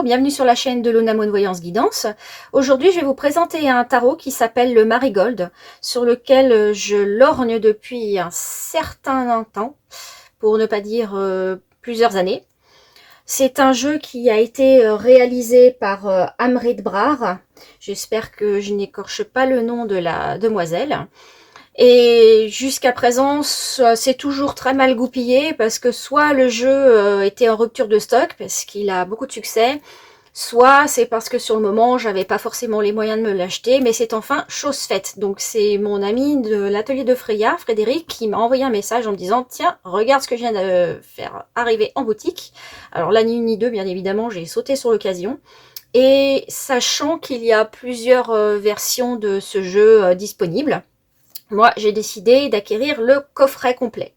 bienvenue sur la chaîne de Luna Moon Voyance Guidance. Aujourd'hui, je vais vous présenter un tarot qui s'appelle le Marigold, sur lequel je lorgne depuis un certain temps, pour ne pas dire plusieurs années. C'est un jeu qui a été réalisé par Amrit Brar. J'espère que je n'écorche pas le nom de la demoiselle. Et jusqu'à présent, c'est toujours très mal goupillé parce que soit le jeu était en rupture de stock parce qu'il a beaucoup de succès, soit c'est parce que sur le moment, j'avais pas forcément les moyens de me l'acheter, mais c'est enfin chose faite. Donc c'est mon ami de l'atelier de Freya, Frédéric, qui m'a envoyé un message en me disant « Tiens, regarde ce que je viens de faire arriver en boutique ». Alors là, ni une ni deux, bien évidemment, j'ai sauté sur l'occasion. Et sachant qu'il y a plusieurs versions de ce jeu disponibles, moi, j'ai décidé d'acquérir le coffret complet.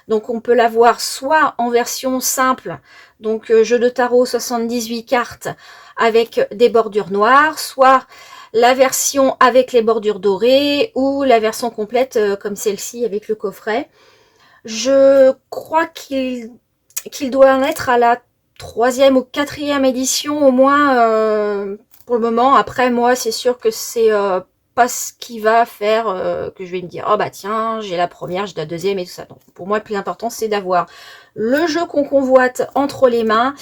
Donc, on peut l'avoir soit en version simple, donc jeu de tarot 78 cartes avec des bordures noires, soit la version avec les bordures dorées ou la version complète comme celle-ci avec le coffret. Je crois qu'il doit en être à la 3e ou 4e édition au moins pour le moment. Après, moi, c'est sûr que c'est pas ce qui va faire que je vais me dire oh bah tiens, j'ai la première, j'ai la deuxième et tout ça. Donc pour moi, le plus important, c'est d'avoir le jeu qu'on convoite entre les mains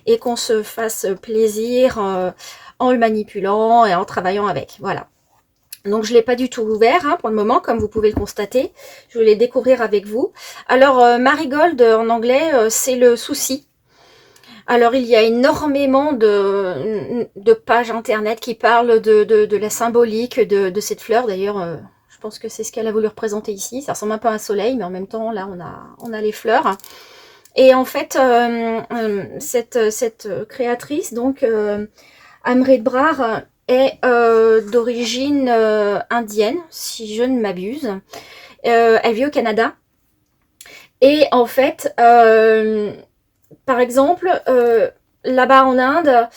et qu'on se fasse plaisir en le manipulant et en travaillant avec. Voilà. Donc je ne l'ai pas du tout ouvert pour le moment, comme vous pouvez le constater. Je voulais découvrir avec vous. Alors Marigold en anglais, c'est le souci. Alors, il y a énormément de pages internet qui parlent de la symbolique de cette fleur. D'ailleurs, je pense que c'est ce qu'elle a voulu représenter ici. Ça ressemble un peu à un soleil, mais en même temps, là, on a les fleurs. Et en fait, cette créatrice, donc, Amrit Brar, est d'origine indienne, si je ne m'abuse. Elle vit au Canada. Et en fait... par exemple, là-bas en Inde,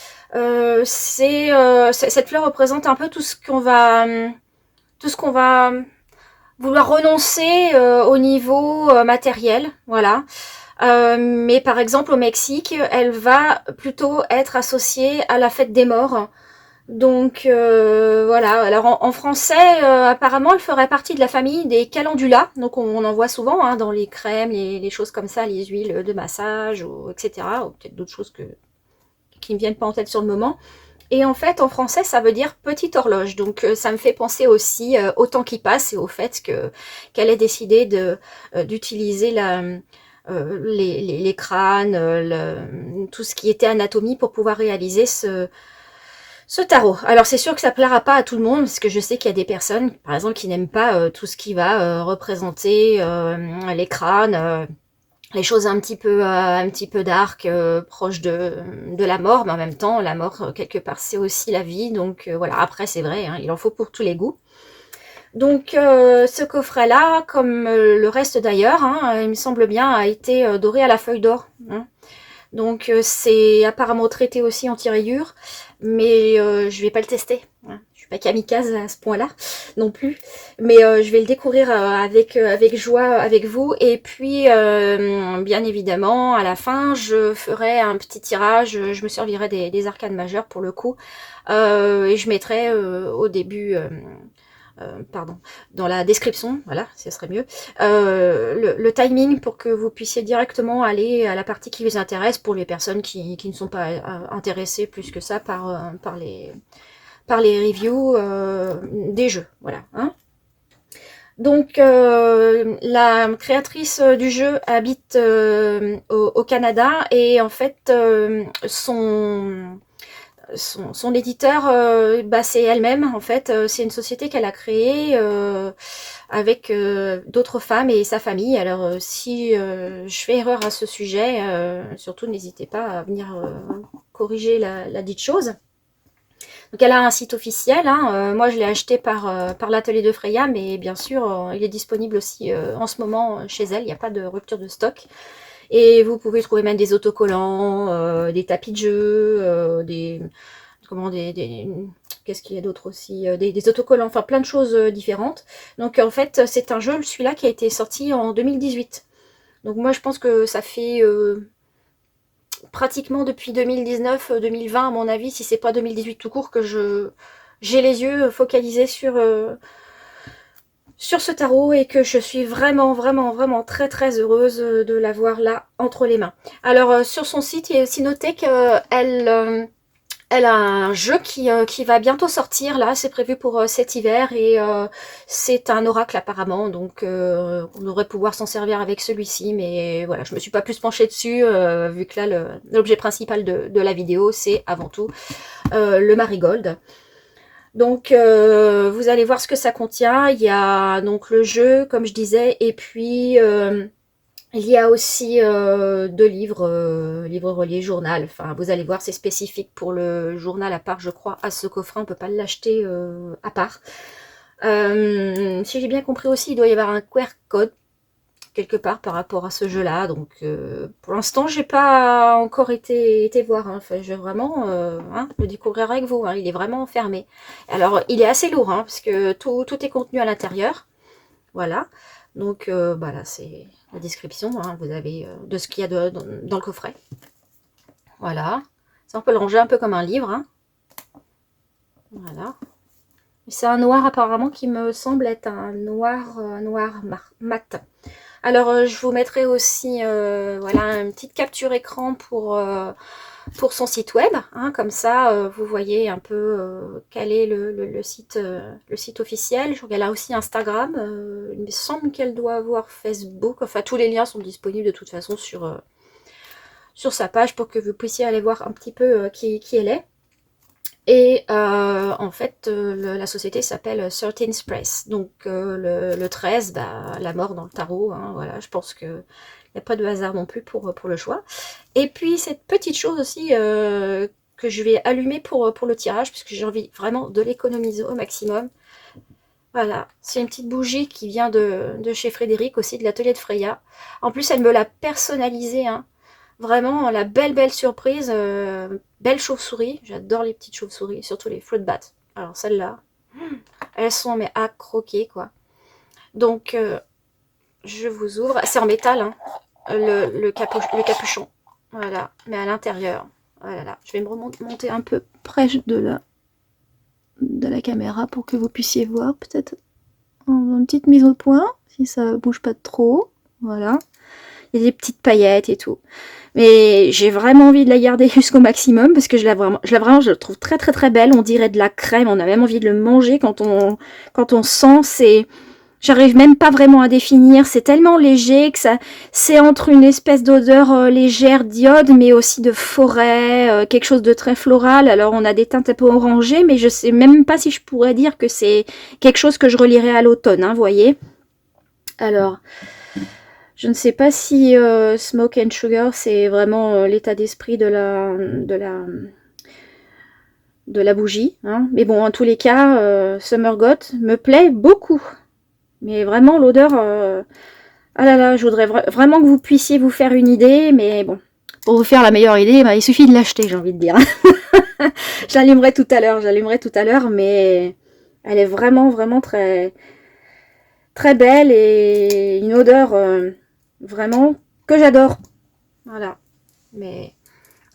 cette fleur représente un peu tout ce qu'on va vouloir renoncer au niveau matériel, voilà. Mais par exemple au Mexique, elle va plutôt être associée à la fête des morts. Donc voilà, alors en français, apparemment elle ferait partie de la famille des calendulas, donc on en voit souvent dans les crèmes, les choses comme ça, les huiles de massage, etc. Ou peut-être d'autres choses qui ne me viennent pas en tête sur le moment. Et en fait en français ça veut dire petite horloge, donc ça me fait penser aussi au temps qui passe et au fait qu'elle ait décidé d'utiliser les crânes, tout ce qui était anatomie pour pouvoir réaliser ce tarot. Alors c'est sûr que ça plaira pas à tout le monde, parce que je sais qu'il y a des personnes, par exemple, qui n'aiment pas tout ce qui va représenter les crânes, les choses un petit peu dark, proches de la mort, mais en même temps, la mort, quelque part, c'est aussi la vie. Donc voilà, après c'est vrai, il en faut pour tous les goûts. Donc ce coffret-là, comme le reste d'ailleurs, il me semble bien, a été doré à la feuille d'or. Donc c'est apparemment traité aussi anti-rayures, mais je vais pas le tester. Je suis pas kamikaze à ce point-là non plus, mais je vais le découvrir avec joie avec vous. Et puis bien évidemment à la fin je ferai un petit tirage, je me servirai des arcanes majeures pour le coup, et je mettrai au début pardon, dans la description, voilà, ce serait mieux, le timing pour que vous puissiez directement aller à la partie qui vous intéresse pour les personnes qui ne sont pas intéressées plus que ça par les reviews des jeux, voilà. Donc la créatrice du jeu habite au Canada et en fait son éditeur, c'est elle-même en fait. C'est une société qu'elle a créée avec d'autres femmes et sa famille. Alors si je fais erreur à ce sujet, surtout n'hésitez pas à venir corriger la dite chose. Donc elle a un site officiel, moi je l'ai acheté par l'atelier de Freya, mais bien sûr il est disponible aussi en ce moment chez elle, il n'y a pas de rupture de stock. Et vous pouvez trouver même des autocollants, des tapis de jeu, qu'est-ce qu'il y a d'autre aussi, des autocollants, enfin plein de choses différentes. Donc en fait c'est un jeu, celui-là, qui a été sorti en 2018. Donc moi je pense que ça fait pratiquement depuis 2019-2020 à mon avis, si c'est pas 2018 tout court, que j'ai les yeux focalisés sur ce tarot et que je suis vraiment, vraiment, vraiment très, très heureuse de l'avoir là entre les mains. Alors, sur son site, il est aussi noté qu'elle elle a un jeu qui va bientôt sortir, là, c'est prévu pour cet hiver, et c'est un oracle apparemment, donc on devrait pouvoir s'en servir avec celui-ci, mais voilà, je me suis pas plus penchée dessus, vu que là, l'objet principal de la vidéo, c'est avant tout le marigold. Donc, vous allez voir ce que ça contient. Il y a donc le jeu, comme je disais, et puis il y a aussi 2 livres, livres reliés, journal. Enfin, vous allez voir, c'est spécifique pour le journal à part, je crois, à ce coffret. On peut pas l'acheter à part. Si j'ai bien compris aussi, il doit y avoir un QR code quelque part par rapport à ce jeu-là. Donc, pour l'instant, j'ai pas encore été voir. Hein. Enfin, je vais vraiment le découvrir avec vous. Hein. Il est vraiment fermé. Alors, il est assez lourd, hein, parce que tout est contenu à l'intérieur. Voilà. Donc, bah là, c'est la description. Hein, vous avez de ce qu'il y a dans le coffret. Voilà. Ça, on peut le ranger un peu comme un livre. Hein. Voilà. C'est un noir apparemment qui me semble être un noir mat. Alors, je vous mettrai aussi voilà, une petite capture écran pour son site web. Hein, comme ça, vous voyez un peu quel est le site officiel. Je regarde là aussi Instagram. Il me semble qu'elle doit avoir Facebook. Enfin, tous les liens sont disponibles de toute façon sur sa page pour que vous puissiez aller voir un petit peu qui elle est. Et en fait, la société s'appelle 13 Press. Donc le 13, bah, la mort dans le tarot. Hein, voilà, je pense qu'il n'y a pas de hasard non plus pour le choix. Et puis cette petite chose aussi que je vais allumer pour le tirage, puisque j'ai envie vraiment de l'économiser au maximum. Voilà, c'est une petite bougie qui vient de chez Frédéric, aussi de l'atelier de Freya. En plus, elle me l'a personnalisée, hein. Vraiment, la belle surprise. Belle chauve-souris. J'adore les petites chauves-souris, surtout les fruit bats. Alors celles-là, elles sont mais à croquer, quoi. Donc, je vous ouvre. C'est en métal, hein, le capuchon. Voilà, mais à l'intérieur. Voilà, là. Je vais me remonter un peu près de la caméra pour que vous puissiez voir. Peut-être une petite mise au point, si ça bouge pas trop. Voilà. Il y a des petites paillettes et tout. Mais j'ai vraiment envie de la garder jusqu'au maximum parce que je la trouve très très très belle. On dirait de la crème. On a même envie de le manger quand on sent. J'arrive même pas vraiment à définir. C'est tellement léger que c'est entre une espèce d'odeur légère d'iode, mais aussi de forêt, quelque chose de très floral. Alors on a des teintes un peu orangées, mais je sais même pas si je pourrais dire que c'est quelque chose que je relierais à l'automne. Hein, vous voyez. Alors. Je ne sais pas si Smoke and Sugar, c'est vraiment l'état d'esprit de la bougie. Hein. Mais bon, en tous les cas, Summer Goth me plaît beaucoup. Mais vraiment, l'odeur... ah là là, je voudrais vraiment que vous puissiez vous faire une idée. Mais bon, pour vous faire la meilleure idée, bah, il suffit de l'acheter, j'ai envie de dire. J'allumerai tout à l'heure, mais elle est vraiment, vraiment très, très belle et une odeur... vraiment que j'adore. Voilà. Mais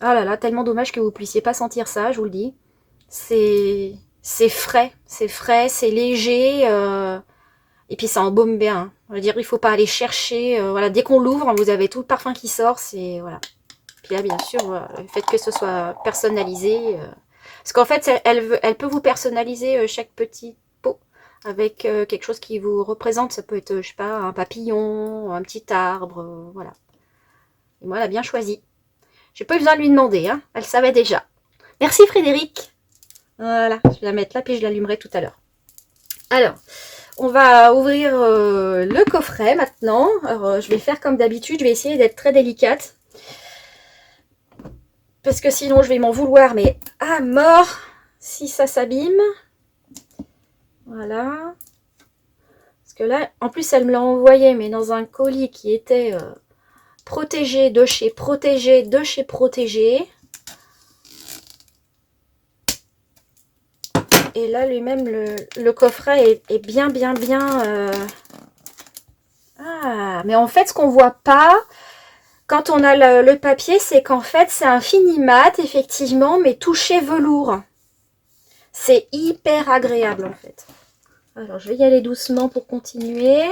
ah là là, tellement dommage que vous puissiez pas sentir ça, je vous le dis. C'est frais, c'est léger, et puis ça embaume bien. Hein. Je veux dire, il faut pas aller chercher. Voilà, dès qu'on l'ouvre, vous avez tout le parfum qui sort. C'est voilà. Puis là, bien sûr, le fait que ce soit personnalisé, parce qu'en fait, elle peut vous personnaliser chaque petit avec quelque chose qui vous représente. Ça peut être, je sais pas, un papillon, un petit arbre, voilà. Et moi, elle a bien choisi. J'ai pas eu besoin de lui demander, hein. Elle savait déjà. Merci Frédéric. Voilà, je vais la mettre là, puis je l'allumerai tout à l'heure. Alors, on va ouvrir le coffret maintenant. Alors, je vais faire comme d'habitude, je vais essayer d'être très délicate. Parce que sinon, je vais m'en vouloir, mais à mort, si ça s'abîme. Voilà. Parce que là, en plus, elle me l'a envoyé, mais dans un colis qui était protégé de chez protégé de chez protégé. Et là, lui-même, le coffret est bien. Ah, mais en fait, ce qu'on voit pas, quand on a le papier, c'est qu'en fait, c'est un fini mat, effectivement, mais touché velours. C'est hyper agréable, en fait. Alors, je vais y aller doucement pour continuer.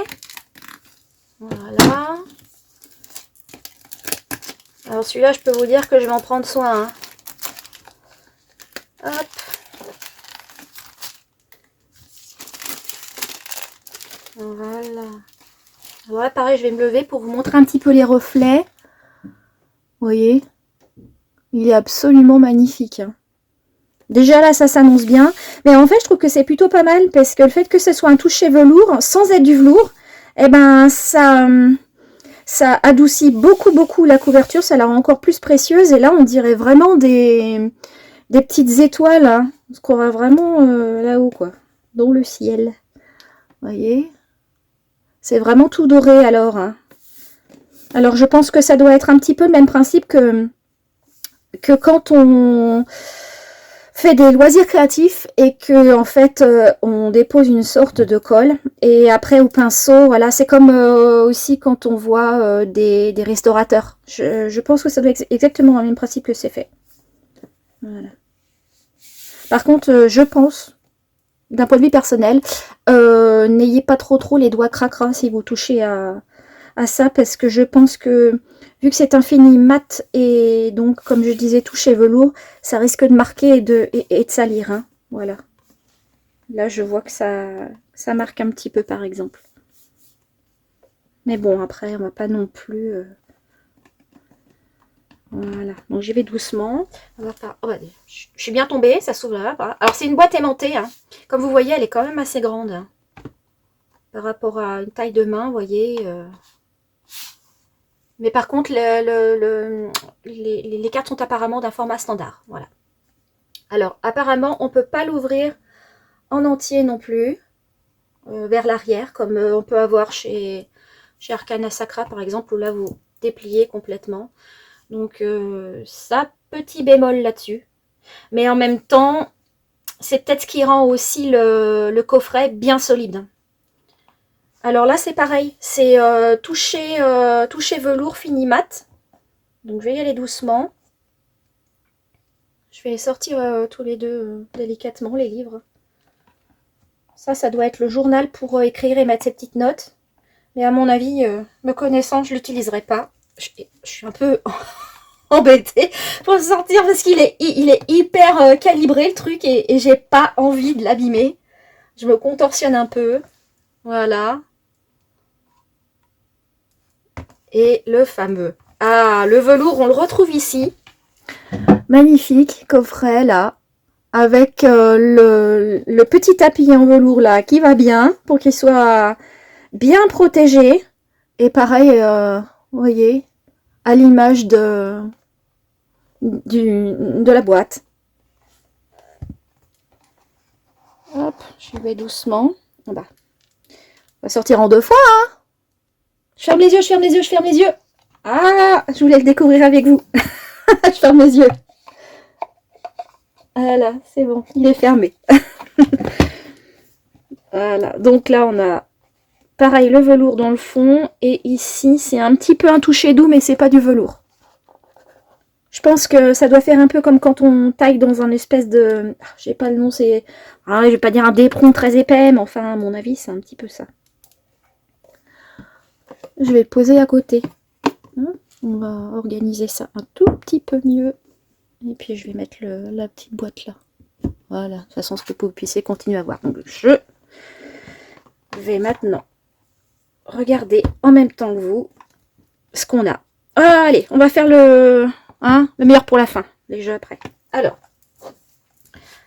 Voilà. Alors, celui-là, je peux vous dire que je vais en prendre soin. Hein. Hop. Voilà. Voilà, pareil, je vais me lever pour vous montrer un petit peu les reflets. Vous voyez, il est absolument magnifique. Hein. Déjà là, ça s'annonce bien. Mais en fait, je trouve que c'est plutôt pas mal parce que le fait que ce soit un toucher velours, sans être du velours, eh ben, ça adoucit beaucoup la couverture. Ça la rend encore plus précieuse. Et là, on dirait vraiment des petites étoiles. Hein, on se croirait vraiment là-haut, quoi. Dans le ciel. Vous voyez, c'est vraiment tout doré alors. Hein. Alors, je pense que ça doit être un petit peu le même principe que quand on fait des loisirs créatifs et que en fait on dépose une sorte de colle et après au pinceau, voilà, c'est comme aussi quand on voit des restaurateurs. Je pense que ça doit être exactement le même principe que c'est fait. Voilà. Par contre, je pense, d'un point de vue personnel, n'ayez pas trop les doigts cracra si vous touchez à ça, parce que je pense que vu que c'est un fini mat et donc comme je disais touché velours, ça risque de marquer et de salir. Hein. Voilà. Là je vois que ça marque un petit peu par exemple. Mais bon, après on va pas non plus... Voilà, donc j'y vais doucement. On va pas... oh, je suis bien tombée, ça s'ouvre là. Voilà. Alors c'est une boîte aimantée. Hein. Comme vous voyez, elle est quand même assez grande. Hein. Par rapport à une taille de main, vous voyez... Mais par contre, les cartes sont apparemment d'un format standard. Voilà. Alors, apparemment, on ne peut pas l'ouvrir en entier non plus, vers l'arrière, comme on peut avoir chez Arcana Sacra, par exemple, où là, vous dépliez complètement. Donc, ça, petit bémol là-dessus. Mais en même temps, c'est peut-être ce qui rend aussi le coffret bien solide. Alors là, c'est pareil. C'est touché velours fini mat. Donc, je vais y aller doucement. Je vais les sortir tous les deux délicatement, les livres. Ça doit être le journal pour écrire et mettre ses petites notes. Mais à mon avis, me connaissant, je ne l'utiliserai pas. Je suis un peu embêtée pour le sortir parce qu'il est hyper calibré le truc et j'ai pas envie de l'abîmer. Je me contorsionne un peu. Voilà. Et le fameux. Ah, le velours, on le retrouve ici. Magnifique coffret là. Avec le petit tapis en velours là qui va bien pour qu'il soit bien protégé. Et pareil, vous voyez, à l'image de la boîte. Hop, je vais doucement. Ah bah, on va sortir en deux fois. Hein. Je ferme les yeux, je ferme les yeux, je ferme les yeux. Ah, je voulais le découvrir avec vous. Je ferme les yeux. Voilà, c'est bon, il est fermé. Voilà, donc là on a pareil le velours dans le fond et ici c'est un petit peu un toucher doux mais c'est pas du velours. Je pense que ça doit faire un peu comme quand on taille dans un espèce de... Je sais pas le nom, c'est... je vais pas dire un d'éperon très épais mais enfin à mon avis c'est un petit peu ça. Je vais le poser à côté. On va organiser ça un tout petit peu mieux. Et puis je vais mettre la petite boîte là. Voilà, de toute façon ce que vous puissiez continuer à voir. Donc je vais maintenant regarder en même temps que vous ce qu'on a. Ah, allez, on va faire le meilleur pour la fin, les jeux après. Alors,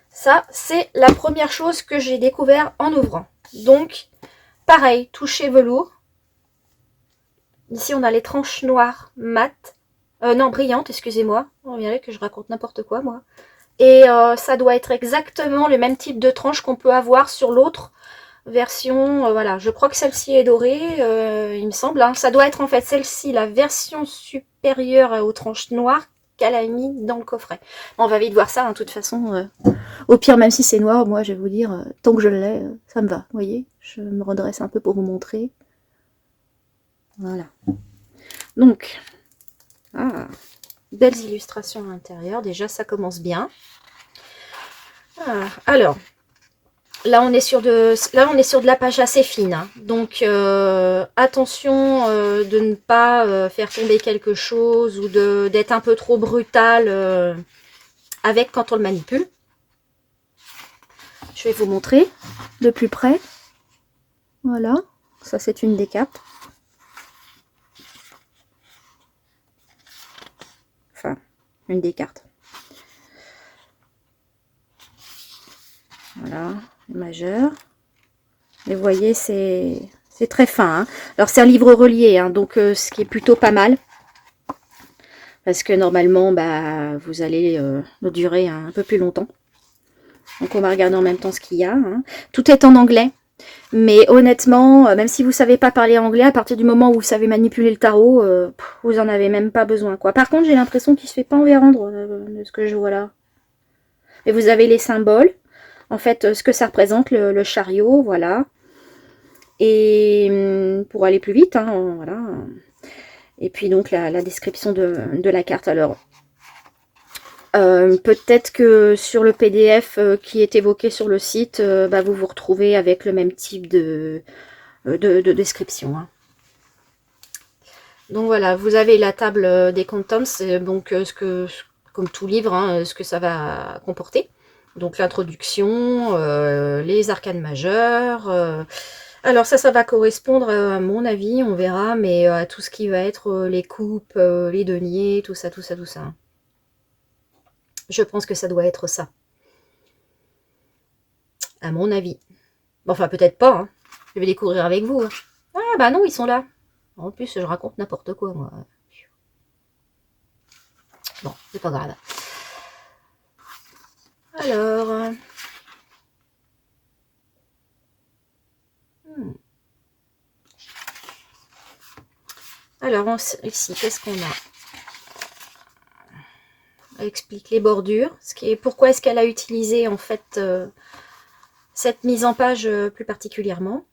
ça c'est la première chose que j'ai découvert en ouvrant. Donc, pareil, touché velours. Ici on a les tranches noires mat. Non, brillantes, excusez-moi. On dirait que je raconte n'importe quoi, moi. Et ça doit être exactement le même type de tranche qu'on peut avoir sur l'autre version. Voilà, je crois que celle-ci est dorée, il me semble. Hein. Ça doit être en fait celle-ci, la version supérieure aux tranches noires qu'elle a mis dans le coffret. On va vite voir ça, hein, de toute façon. Au pire, même si c'est noir, moi, je vais vous dire, tant que je l'ai, ça me va. Vous voyez, je me redresse un peu pour vous montrer. Voilà. Donc... Ah, belles illustrations à l'intérieur. Déjà, ça commence bien. Ah, alors, là on est sur de la page assez fine. Hein. Donc, attention de ne pas faire tomber quelque chose ou d'être un peu trop brutal avec quand on le manipule. Je vais vous montrer de plus près. Voilà, ça c'est une des cartes. Enfin, une des cartes. Voilà, majeur. Et vous voyez, c'est très fin. Hein. Alors c'est un livre relié, hein, donc ce qui est plutôt pas mal. Parce que normalement, bah, vous allez le durer un peu plus longtemps. Donc on va regarder en même temps ce qu'il y a. Hein. Tout est en anglais. Mais honnêtement, même si vous ne savez pas parler anglais, à partir du moment où vous savez manipuler le tarot, vous n'en avez même pas besoin. Quoi. Par contre, j'ai l'impression qu'il ne se fait pas envers-rendre de ce que je vois là. Et vous avez les symboles. En fait, ce que ça représente, le chariot, voilà. Et pour aller plus vite, hein, voilà. Et puis donc la description de la carte. Alors, peut-être que sur le PDF qui est évoqué sur le site, bah, vous vous retrouvez avec le même type de description. Hein. Donc voilà, vous avez la table des contents, donc comme tout livre, hein, ce que ça va comporter. Donc l'introduction, les arcanes majeures. Alors ça va correspondre à mon avis, on verra, mais à tout ce qui va être les coupes, les deniers, tout ça, tout ça, tout ça. Je pense que ça doit être ça. À mon avis. Enfin, peut-être pas. Hein. Je vais découvrir avec vous. Hein. Ah, bah non, ils sont là. En plus, je raconte n'importe quoi, moi. Bon, c'est pas grave. Alors... Alors, ici, qu'est-ce qu'on a? Elle explique les bordures. Pourquoi est-ce qu'elle a utilisé, en fait, cette mise en page plus particulièrement.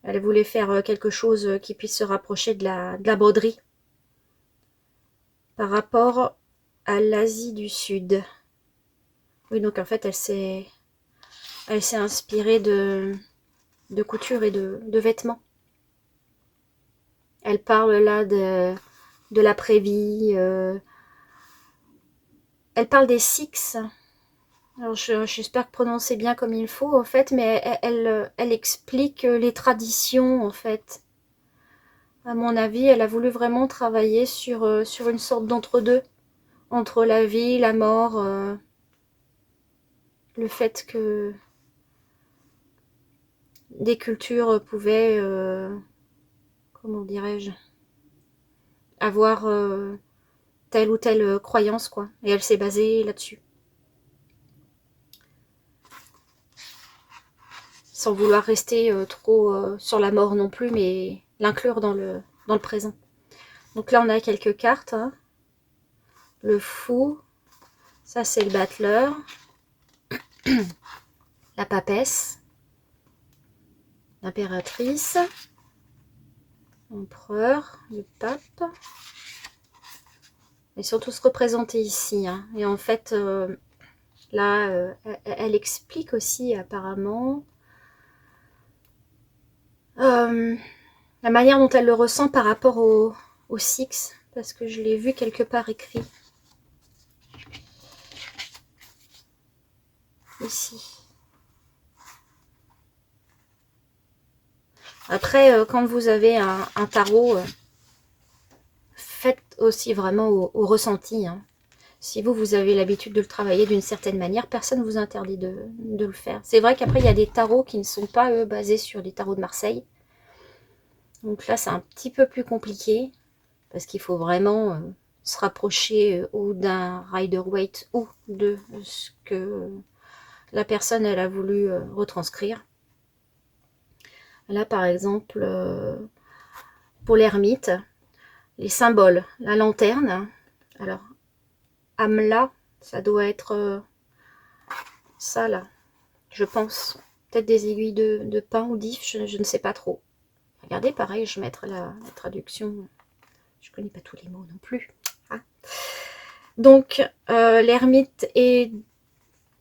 Elle voulait faire quelque chose qui puisse se rapprocher de la broderie par rapport à l'Asie du Sud. Oui, donc en fait, elle s'est inspirée de couture et de vêtements. Elle parle là de l'après-vie. Elle parle des Sikhs. Alors, j'espère prononcer bien comme il faut, en fait, mais elle explique les traditions, en fait. À mon avis, elle a voulu vraiment travailler sur une sorte d'entre-deux. Entre la vie, la mort, le fait que des cultures pouvaient, comment dirais-je, avoir telle ou telle croyance, quoi. Et elle s'est basée là-dessus. Sans vouloir rester trop sur la mort non plus, mais l'inclure dans le présent. Donc là, on a quelques cartes. Hein. Le fou, ça c'est le battleur. La papesse. L'impératrice. L'empereur, le pape. Ils sont tous représentés ici. Hein. Et en fait, là, elle explique aussi apparemment la manière dont elle le ressent par rapport au Six, parce que je l'ai vu quelque part écrit. Ici. Après, quand vous avez un tarot, faites aussi vraiment au ressenti. Hein. Si vous avez l'habitude de le travailler d'une certaine manière, personne ne vous interdit de le faire. C'est vrai qu'après, il y a des tarots qui ne sont pas, eux, basés sur les tarots de Marseille. Donc là, c'est un petit peu plus compliqué, parce qu'il faut vraiment se rapprocher ou d'un Rider-Waite ou de ce que la personne elle a voulu retranscrire. Là, par exemple, pour l'ermite, les symboles, la lanterne. Alors, Amla, ça doit être ça là, je pense. Peut-être des aiguilles de pin ou d'if, je ne sais pas trop. Regardez, pareil, je mettrai la traduction Je connais pas tous les mots non plus. Hein. Donc, l'ermite est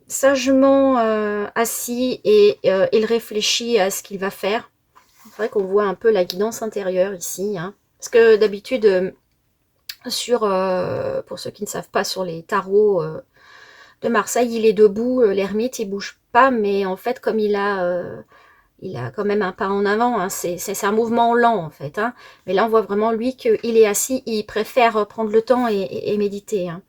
sagement assis et il réfléchit à ce qu'il va faire. C'est vrai qu'on voit un peu la guidance intérieure ici. Hein. Parce que d'habitude, pour ceux qui ne savent pas, sur les tarots de Marseille, il est debout, l'ermite, il bouge pas, mais en fait, comme il a quand même un pas en avant, hein, c'est un mouvement lent en fait. Hein. Mais là, on voit vraiment lui qu'il est assis, il préfère prendre le temps et méditer. Hein.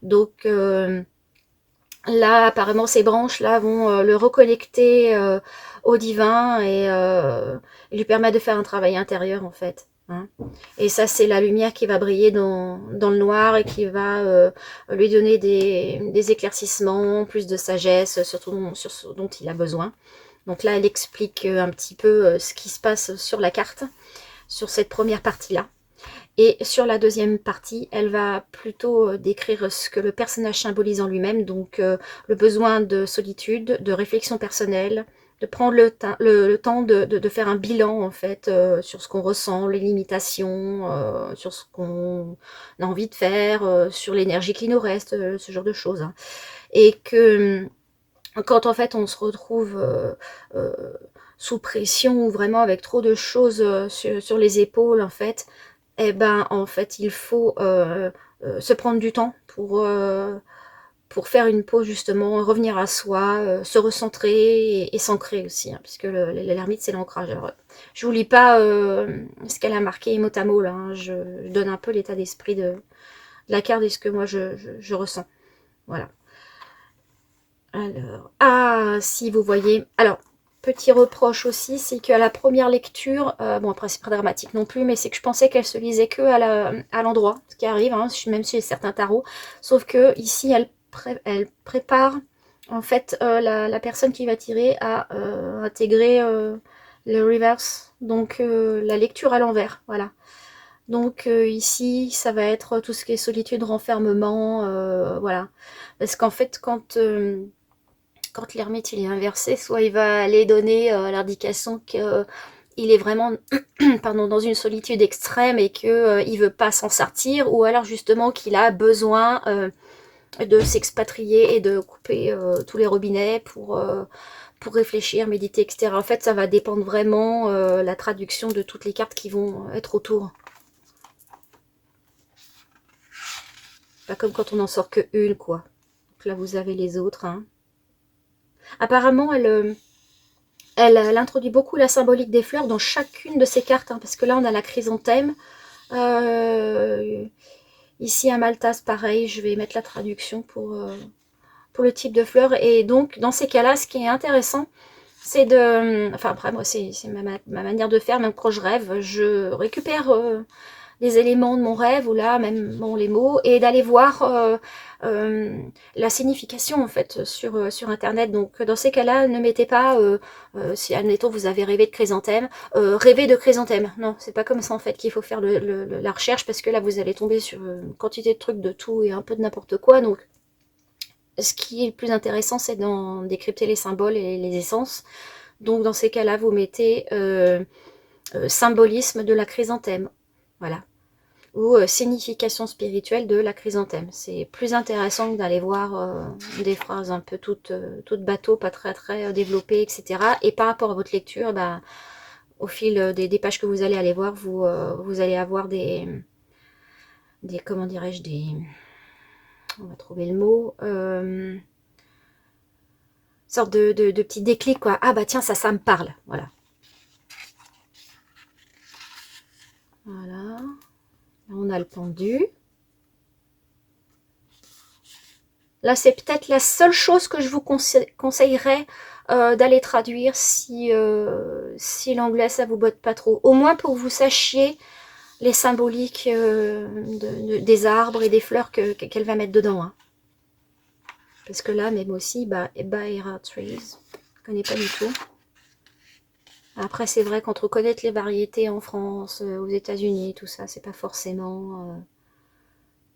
Donc là, apparemment, ces branches-là vont le reconnecter au divin et lui permettre de faire un travail intérieur en fait. Hein. Et ça, c'est la lumière qui va briller dans le noir et qui va lui donner des éclaircissements, plus de sagesse sur ce dont il a besoin. Donc là, elle explique un petit peu ce qui se passe sur la carte, sur cette première partie-là. Et sur la deuxième partie, elle va plutôt décrire ce que le personnage symbolise en lui-même, donc le besoin de solitude, de réflexion personnelle, de prendre le temps de faire un bilan en fait sur ce qu'on ressent, les limitations, sur ce qu'on a envie de faire, sur l'énergie qui nous reste, ce genre de choses. Hein. Et que quand en fait on se retrouve euh, sous pression ou vraiment avec trop de choses sur les épaules en fait, eh ben en fait il faut se prendre du temps pour faire une pause justement, revenir à soi, se recentrer et s'ancrer aussi, hein, puisque l'ermite c'est l'ancrage. Alors, je vous lis pas ce qu'elle a marqué mot à mot là, hein, je donne un peu l'état d'esprit de la carte et ce que moi je ressens. Voilà. Alors, ah, si vous voyez, alors, petit reproche aussi, c'est qu'à la première lecture, bon après c'est pas dramatique non plus, mais c'est que je pensais qu'elle se lisait que à l'endroit, ce qui arrive, hein, même chez certains tarots, sauf que ici elle prépare en fait la personne qui va tirer à intégrer le reverse, donc la lecture à l'envers, voilà. Donc ici, ça va être tout ce qui est solitude, renfermement, voilà. Parce qu'en fait, quand l'ermite il est inversé, soit il va aller donner l'indication qu'il est vraiment pardon, dans une solitude extrême et qu'il ne veut pas s'en sortir, ou alors justement qu'il a besoin de s'expatrier et de couper tous les robinets pour réfléchir, méditer, etc. En fait, ça va dépendre vraiment la traduction de toutes les cartes qui vont être autour. Pas comme quand on n'en sort que une, quoi. Donc là, vous avez les autres. Hein. Apparemment, elle introduit beaucoup la symbolique des fleurs dans chacune de ces cartes, hein, parce que là on a la chrysanthème. Ici à Maltas, pareil, je vais mettre la traduction pour le type de fleur. Et donc dans ces cas-là, ce qui est intéressant, c'est de... Enfin après, moi c'est ma manière de faire, même quand je rêve, je récupère des éléments de mon rêve, ou là, même bon, les mots, et d'aller voir la signification, en fait, sur Internet. Donc, dans ces cas-là, ne mettez pas, si, admettons, vous avez rêvé de chrysanthème, rêver de chrysanthème. Non, c'est pas comme ça, en fait, qu'il faut faire la recherche, parce que là, vous allez tomber sur une quantité de trucs de tout et un peu de n'importe quoi. Donc, ce qui est le plus intéressant, c'est d'en décrypter les symboles et les essences. Donc, dans ces cas-là, vous mettez symbolisme de la chrysanthème. Voilà. Ou signification spirituelle de la chrysanthème. C'est plus intéressant que d'aller voir des phrases un peu toutes bateau, pas très très développées, etc. Et par rapport à votre lecture, bah, au fil des pages que vous allez aller voir, vous allez avoir des comment dirais-je, on va trouver le mot, sorte de petit déclic, quoi. Ah bah tiens, ça me parle, voilà. Voilà. Là, on a le pendu. Là, c'est peut-être la seule chose que je vous conseillerais d'aller traduire si l'anglais, ça vous botte pas trop. Au moins pour que vous sachiez les symboliques des arbres et des fleurs qu'elle va mettre dedans. Hein. Parce que là, même aussi, Baera Trees, je connais pas du tout. Après, c'est vrai qu'entre connaître les variétés en France, aux États-Unis, tout ça, c'est pas forcément...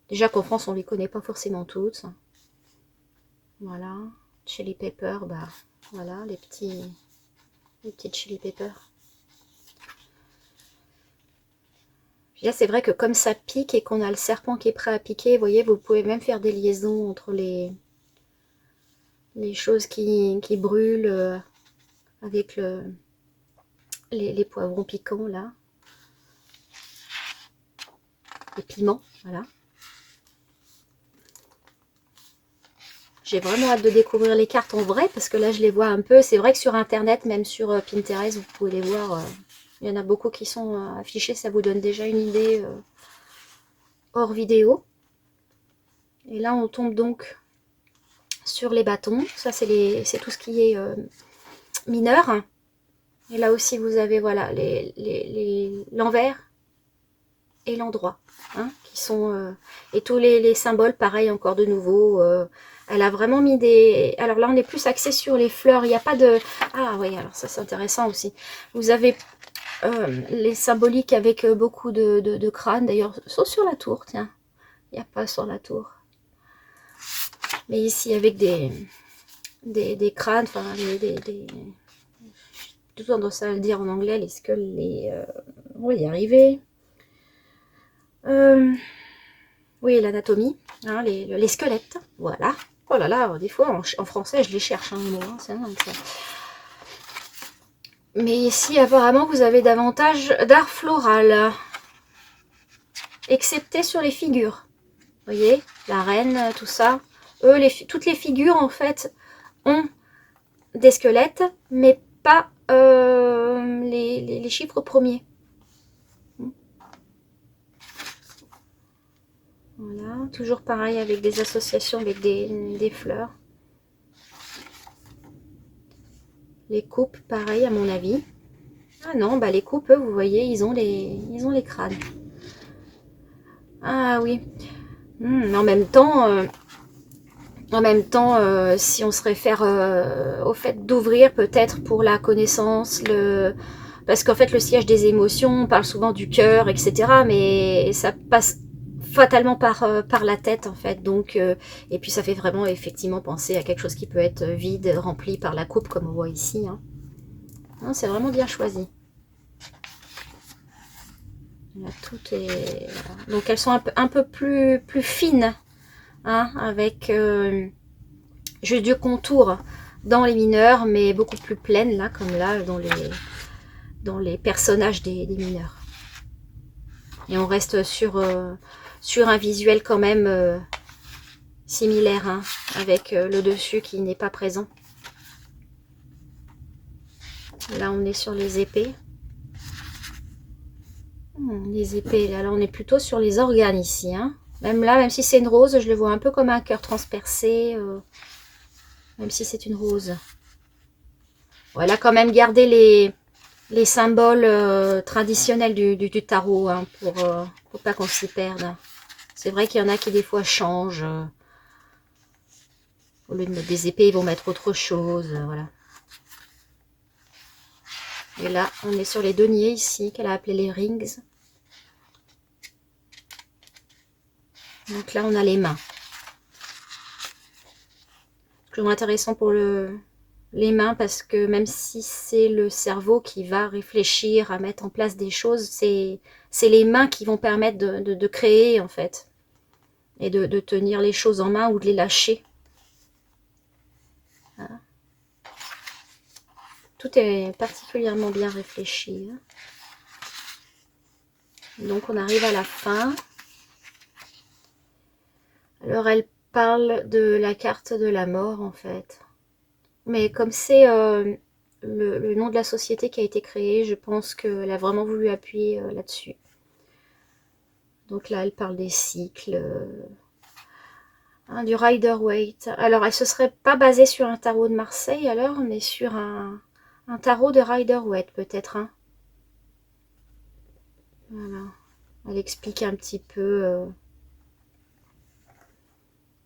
Déjà qu'en France, on les connaît pas forcément toutes. Voilà. Chili pepper, bah voilà, les petites chili peppers. Là, c'est vrai que comme ça pique et qu'on a le serpent qui est prêt à piquer, vous voyez, vous pouvez même faire des liaisons entre les choses qui brûlent avec les poivrons piquants, là. Les piments, voilà. J'ai vraiment hâte de découvrir les cartes en vrai, parce que là, je les vois un peu. C'est vrai que sur Internet, même sur Pinterest, vous pouvez les voir. Il y en a beaucoup qui sont affichés, ça vous donne déjà une idée hors vidéo. Et là, on tombe donc sur les bâtons. Ça, c'est tout ce qui est mineur. Et là aussi, vous avez voilà l'envers et l'endroit, hein, qui sont et tous les symboles, pareil, encore de nouveau. Elle a vraiment mis des... Alors là, on est plus axé sur les fleurs. Il n'y a pas de... Ah oui, alors ça, c'est intéressant aussi. Vous avez les symboliques avec beaucoup de crânes. D'ailleurs, sont sur la tour, tiens. Il n'y a pas sur la tour. Mais ici, avec des crânes, enfin, tout tendance à le dire en anglais, les skulls, on va y arriver. Oui, l'anatomie, hein, les squelettes, voilà. Oh là là, des fois, en français, je les cherche, hein, les mots, hein, c'est dingue, ça. Mais ici, apparemment, vous avez davantage d'art floral. Excepté sur les figures. Vous voyez, la reine, tout ça. Eux, toutes les figures, en fait, ont des squelettes, mais pas les chiffres premiers. Voilà, toujours pareil avec des associations avec des fleurs. Les coupes, pareil à mon avis. Ah non, bah les coupes, vous voyez, ils ont les crânes. Ah oui. Mais en même temps, si on se réfère au fait d'ouvrir peut-être pour la connaissance, parce qu'en fait le siège des émotions, on parle souvent du cœur, etc. Mais ça passe fatalement par la tête en fait. Donc, et puis ça fait vraiment effectivement penser à quelque chose qui peut être vide, rempli par la coupe comme on voit ici. Hein. C'est vraiment bien choisi. Là, tout est... Voilà. Donc elles sont un peu plus fines, hein, avec juste du contour dans les mineurs, mais beaucoup plus pleines là, comme là dans les personnages des mineurs. Et on reste sur un visuel quand même similaire, hein, avec le dessus qui n'est pas présent. Là on est sur les épées. Les épées, là on est plutôt sur les organes ici. Hein. Même là, même si c'est une rose, je le vois un peu comme un cœur transpercé. Même si c'est une rose. Bon, elle a quand même gardé les symboles traditionnels du tarot, hein, pour pas qu'on s'y perde. C'est vrai qu'il y en a qui des fois changent. Au lieu de mettre des épées, ils vont mettre autre chose. Voilà. Et là, on est sur les deniers ici, qu'elle a appelé les rings. Donc là, on a les mains. C'est toujours intéressant pour les mains, parce que même si c'est le cerveau qui va réfléchir à mettre en place des choses, c'est les mains qui vont permettre de créer en fait, et de tenir les choses en main ou de les lâcher. Voilà. Tout est particulièrement bien réfléchi. Hein. Donc on arrive à la fin. Alors elle parle de la carte de la mort en fait. Mais comme c'est le nom de la société qui a été créée, je pense qu'elle a vraiment voulu appuyer là-dessus. Donc là, elle parle des cycles, hein, du Rider-Waite. Alors, elle se serait pas basée sur un tarot de Marseille alors, mais sur un tarot de Rider-Waite peut-être. Hein. Voilà. Elle explique un petit peu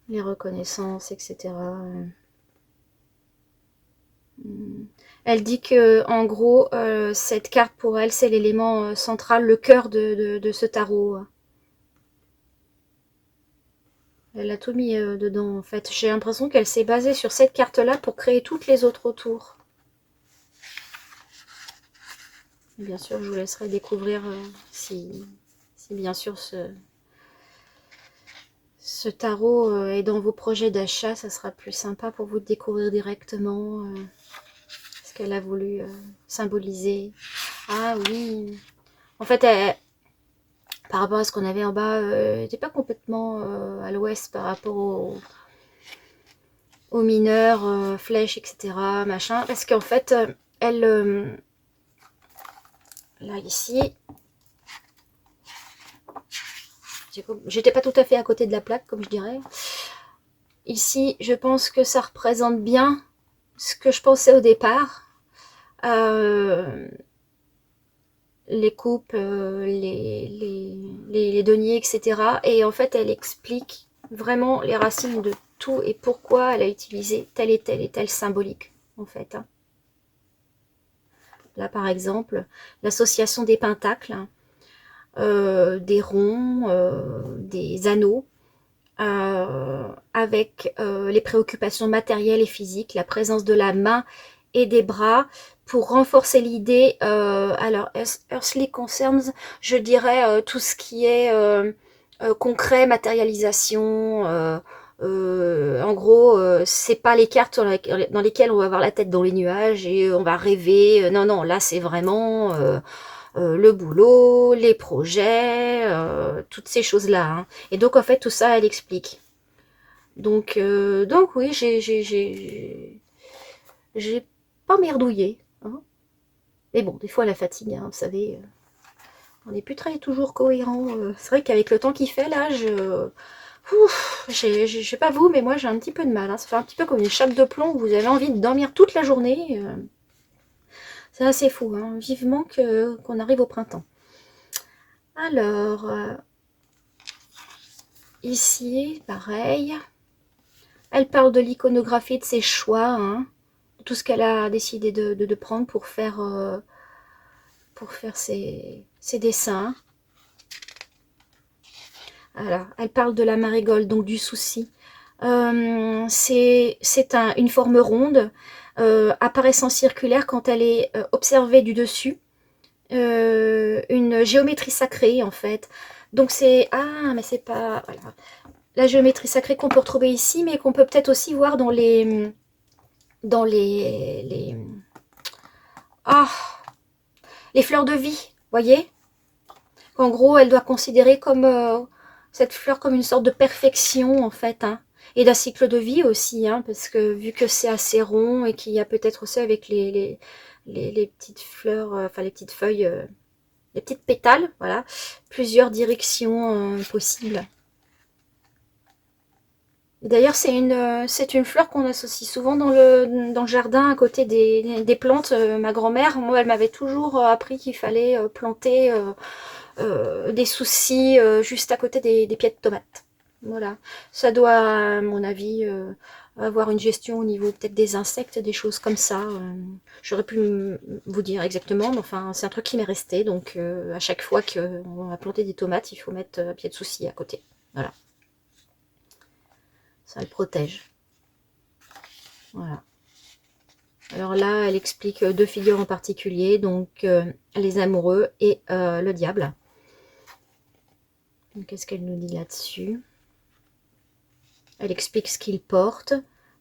les reconnaissances, etc. Elle dit que, en gros, cette carte pour elle, c'est l'élément central, le cœur de ce tarot. Elle a tout mis dedans, en fait. J'ai l'impression qu'elle s'est basée sur cette carte-là pour créer toutes les autres autour. Bien sûr, je vous laisserai découvrir si Si bien sûr ce tarot est dans vos projets d'achat, ça sera plus sympa pour vous de découvrir directement ce qu'elle a voulu symboliser. Ah oui, en fait, par rapport à ce qu'on avait en bas, elle n'était pas complètement à l'ouest par rapport aux mineurs, flèches, etc. Machin, parce qu'en fait, elle, là ici, j'étais pas tout à fait à côté de la plaque, comme je dirais. Ici, je pense que ça représente bien ce que je pensais au départ. Les coupes, les deniers, etc. Et en fait, elle explique vraiment les racines de tout et pourquoi elle a utilisé telle et telle symbolique, en fait. Là, par exemple, l'association des pentacles, des ronds, des anneaux, avec les préoccupations matérielles et physiques, la présence de la main et des bras, pour renforcer l'idée. Alors, Earthly Concerns, je dirais tout ce qui est concret, matérialisation. En gros, c'est pas les cartes dans lesquelles on va avoir la tête dans les nuages et on va rêver. Non, non, là c'est vraiment le boulot, les projets, toutes ces choses-là. Hein. Et donc en fait tout ça, elle explique. Donc oui, j'ai pas merdouillé. Hein. Mais bon, des fois la fatigue, hein, vous savez, on n'est plus très toujours cohérent. C'est vrai qu'avec le temps qu'il fait là, je sais pas vous, mais moi j'ai un petit peu de mal. Hein. Ça fait un petit peu comme une chape de plomb où vous avez envie de dormir toute la journée. C'est assez fou, hein. Vivement qu'on arrive au printemps. Alors, ici, pareil. Elle parle de l'iconographie, de ses choix, hein, de tout ce qu'elle a décidé de prendre pour faire ses dessins. Voilà. Elle parle de la marigold, donc du souci. C'est une forme ronde, apparaissant circulaire quand elle est observée du dessus. Une géométrie sacrée, en fait. Donc c'est... Ah, mais c'est pas... Voilà. La géométrie sacrée qu'on peut retrouver ici, mais qu'on peut peut-être aussi voir dans les... Ah, les fleurs de vie, voyez. En gros, elle doit considérer comme cette fleur comme une sorte de perfection, en fait, hein. Et d'un cycle de vie aussi, hein, parce que vu que c'est assez rond et qu'il y a peut-être aussi avec les petites fleurs, enfin les petites feuilles, les petites pétales, voilà, plusieurs directions possibles. D'ailleurs, c'est une fleur qu'on associe souvent dans le jardin, à côté des plantes. Ma grand-mère, moi, elle m'avait toujours appris qu'il fallait planter des soucis juste à côté des pieds de tomates. Voilà. Ça doit, à mon avis, avoir une gestion au niveau peut-être des insectes, des choses comme ça. J'aurais pu vous dire exactement, mais enfin, c'est un truc qui m'est resté. Donc, à chaque fois qu'on va planter des tomates, il faut mettre un pied de souci à côté. Voilà. Ça le protège. Voilà. Alors là, elle explique deux figures en particulier, donc les amoureux et le diable. Qu'est-ce qu'elle nous dit là-dessus? Elle explique ce qu'il porte,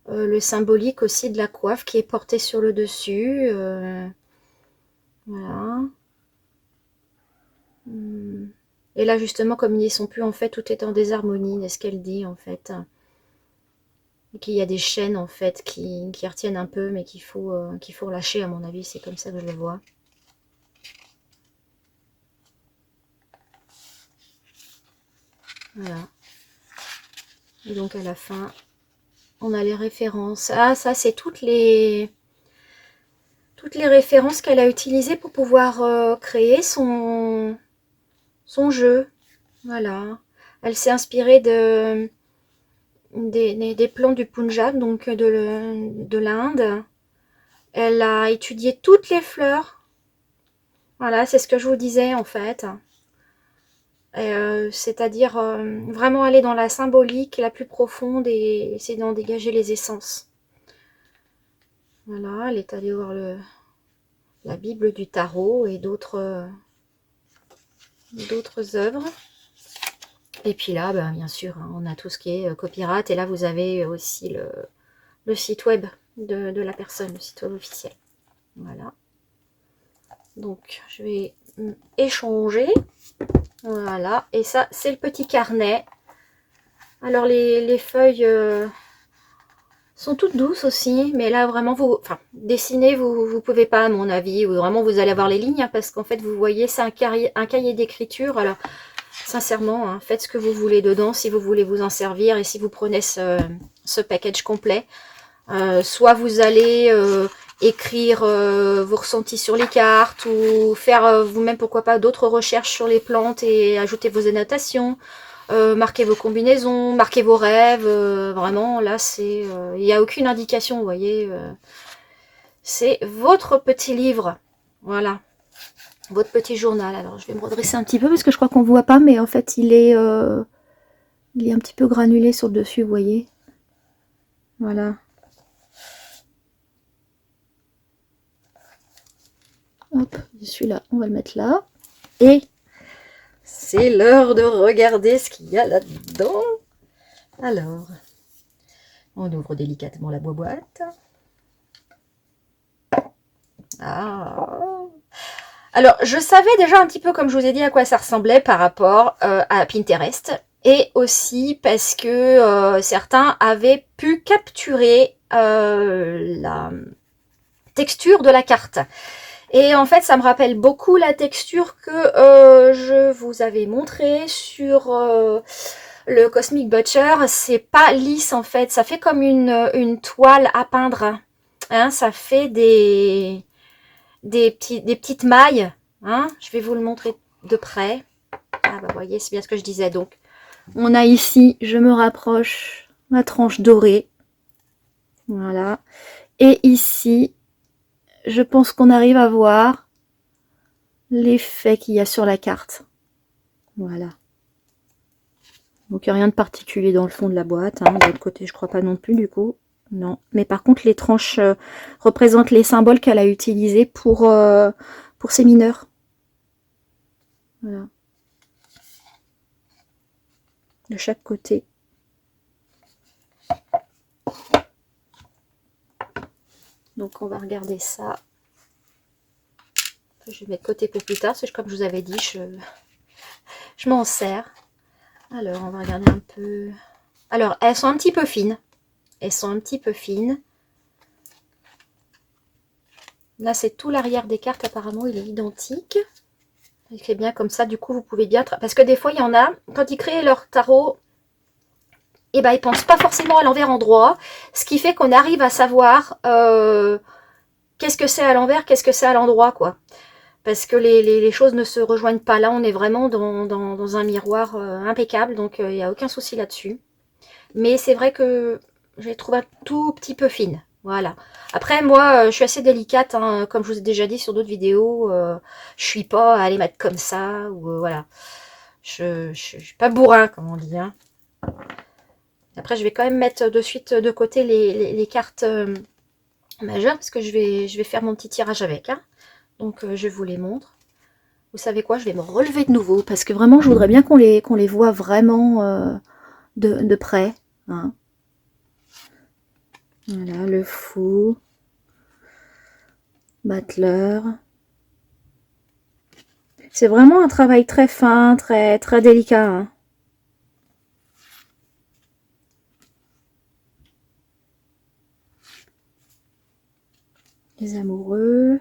le symbolique aussi de la coiffe qui est portée sur le dessus. Voilà. Et là, justement, comme ils n'y sont plus, en fait, tout est en désharmonie, c'est ce qu'elle dit, en fait. Qu'il y a des chaînes en fait qui retiennent un peu, mais qu'il faut relâcher, à mon avis. C'est comme ça que je le vois. Voilà. Et donc à la fin, on a les références. Ah, ça c'est toutes les références qu'elle a utilisées pour pouvoir créer son jeu. Voilà. Elle s'est inspirée des plans du Punjab, donc de l'Inde. Elle a étudié toutes les fleurs. Voilà, c'est ce que je vous disais en fait. C'est-à-dire vraiment aller dans la symbolique la plus profonde et essayer d'en dégager les essences. Voilà, elle est allée voir la Bible du tarot et d'autres d'autres œuvres. Et puis là, ben, bien sûr, hein, on a tout ce qui est copyright. Et là, vous avez aussi le site web de la personne, le site web officiel. Voilà. Donc, je vais échanger. Voilà. Et ça, c'est le petit carnet. Alors, les feuilles sont toutes douces aussi. Mais là, vraiment, dessiner, vous pouvez pas, à mon avis. Vraiment, vous allez avoir les lignes. Hein, parce qu'en fait, vous voyez, c'est un cahier d'écriture. Alors, sincèrement, hein, faites ce que vous voulez dedans. Si vous voulez vous en servir. Et si vous prenez ce package complet. Soit vous allez écrire vos ressentis sur les cartes ou faire vous-même, pourquoi pas, d'autres recherches sur les plantes et ajouter vos annotations, marquer vos combinaisons, marquer vos rêves. Vraiment, là, c'est il n'y a aucune indication, vous voyez. C'est votre petit livre. Voilà. Votre petit journal. Alors, je vais me redresser un petit peu parce que je crois qu'on ne voit pas, mais en fait, il est un petit peu granulé sur le dessus, vous voyez. Voilà. Hop, celui-là, on va le mettre là. Et c'est l'heure de regarder ce qu'il y a là-dedans. Alors, on ouvre délicatement la boîte. Ah. Alors, je savais déjà un petit peu, comme je vous ai dit, à quoi ça ressemblait par rapport à Pinterest. Et aussi parce que certains avaient pu capturer la texture de la carte. Et en fait, ça me rappelle beaucoup la texture que je vous avais montré sur le Cosmic Butcher. C'est pas lisse en fait, ça fait comme une toile à peindre. Hein, ça fait des petites mailles. Hein, je vais vous le montrer de près. Ah bah vous voyez, c'est bien ce que je disais. Donc, on a ici, je me rapproche, ma tranche dorée. Voilà. Et ici, je pense qu'on arrive à voir l'effet qu'il y a sur la carte. Voilà. Donc, il n'y a rien de particulier dans le fond de la boîte. Hein. De l'autre côté, je crois pas non plus, du coup. Non. Mais par contre, les tranches représentent les symboles qu'elle a utilisés pour ses mineurs. Voilà. De chaque côté. Donc, on va regarder ça. Je vais mettre de côté pour plus tard, parce que comme je vous avais dit, je m'en sers. Alors, on va regarder un peu. Alors, elles sont un petit peu fines. Elles sont un petit peu fines. Là, c'est tout l'arrière des cartes. Apparemment, il est identique. Il fait bien comme ça. Du coup, vous pouvez bien... Parce que des fois, il y en a, quand ils créent leur tarot, eh ben, ils ne pensent pas forcément à l'envers endroit. Ce qui fait qu'on arrive à savoir qu'est-ce que c'est à l'envers, qu'est-ce que c'est à l'endroit, quoi. Parce que les choses ne se rejoignent pas. Là, on est vraiment dans un miroir impeccable. Donc, il n'y a aucun souci là-dessus. Mais c'est vrai que je les trouve un tout petit peu fines. Voilà. Après, moi, je suis assez délicate. Hein, comme je vous ai déjà dit sur d'autres vidéos. Je suis pas à les mettre comme ça. Ou voilà. Je suis pas bourrin, comme on dit. Hein. Après, je vais quand même mettre de suite de côté les cartes majeures. Parce que je vais faire mon petit tirage avec. Hein. Donc, je vous les montre. Vous savez quoi? Je vais me relever de nouveau. Parce que vraiment, je voudrais bien qu'on les voit vraiment de près. Hein. Voilà, le fou. Battler. C'est vraiment un travail très fin, très délicat. Hein. Les amoureux.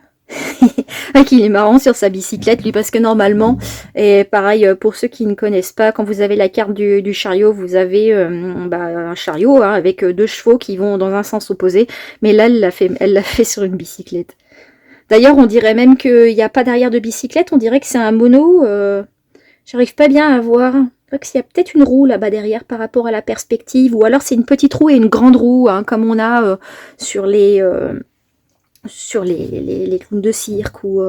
Il est marrant sur sa bicyclette, lui, parce que normalement, et pareil, pour ceux qui ne connaissent pas, quand vous avez la carte du chariot, vous avez un chariot hein, avec deux chevaux qui vont dans un sens opposé. Mais là, elle l'a fait sur une bicyclette. D'ailleurs, on dirait même qu'il n'y a pas d'arrière de bicyclette, on dirait que c'est un mono. J'arrive pas bien à voir. Je crois qu'il y a peut-être une roue là-bas derrière par rapport à la perspective. Ou alors c'est une petite roue et une grande roue, hein, comme on a sur les clowns de cirque ou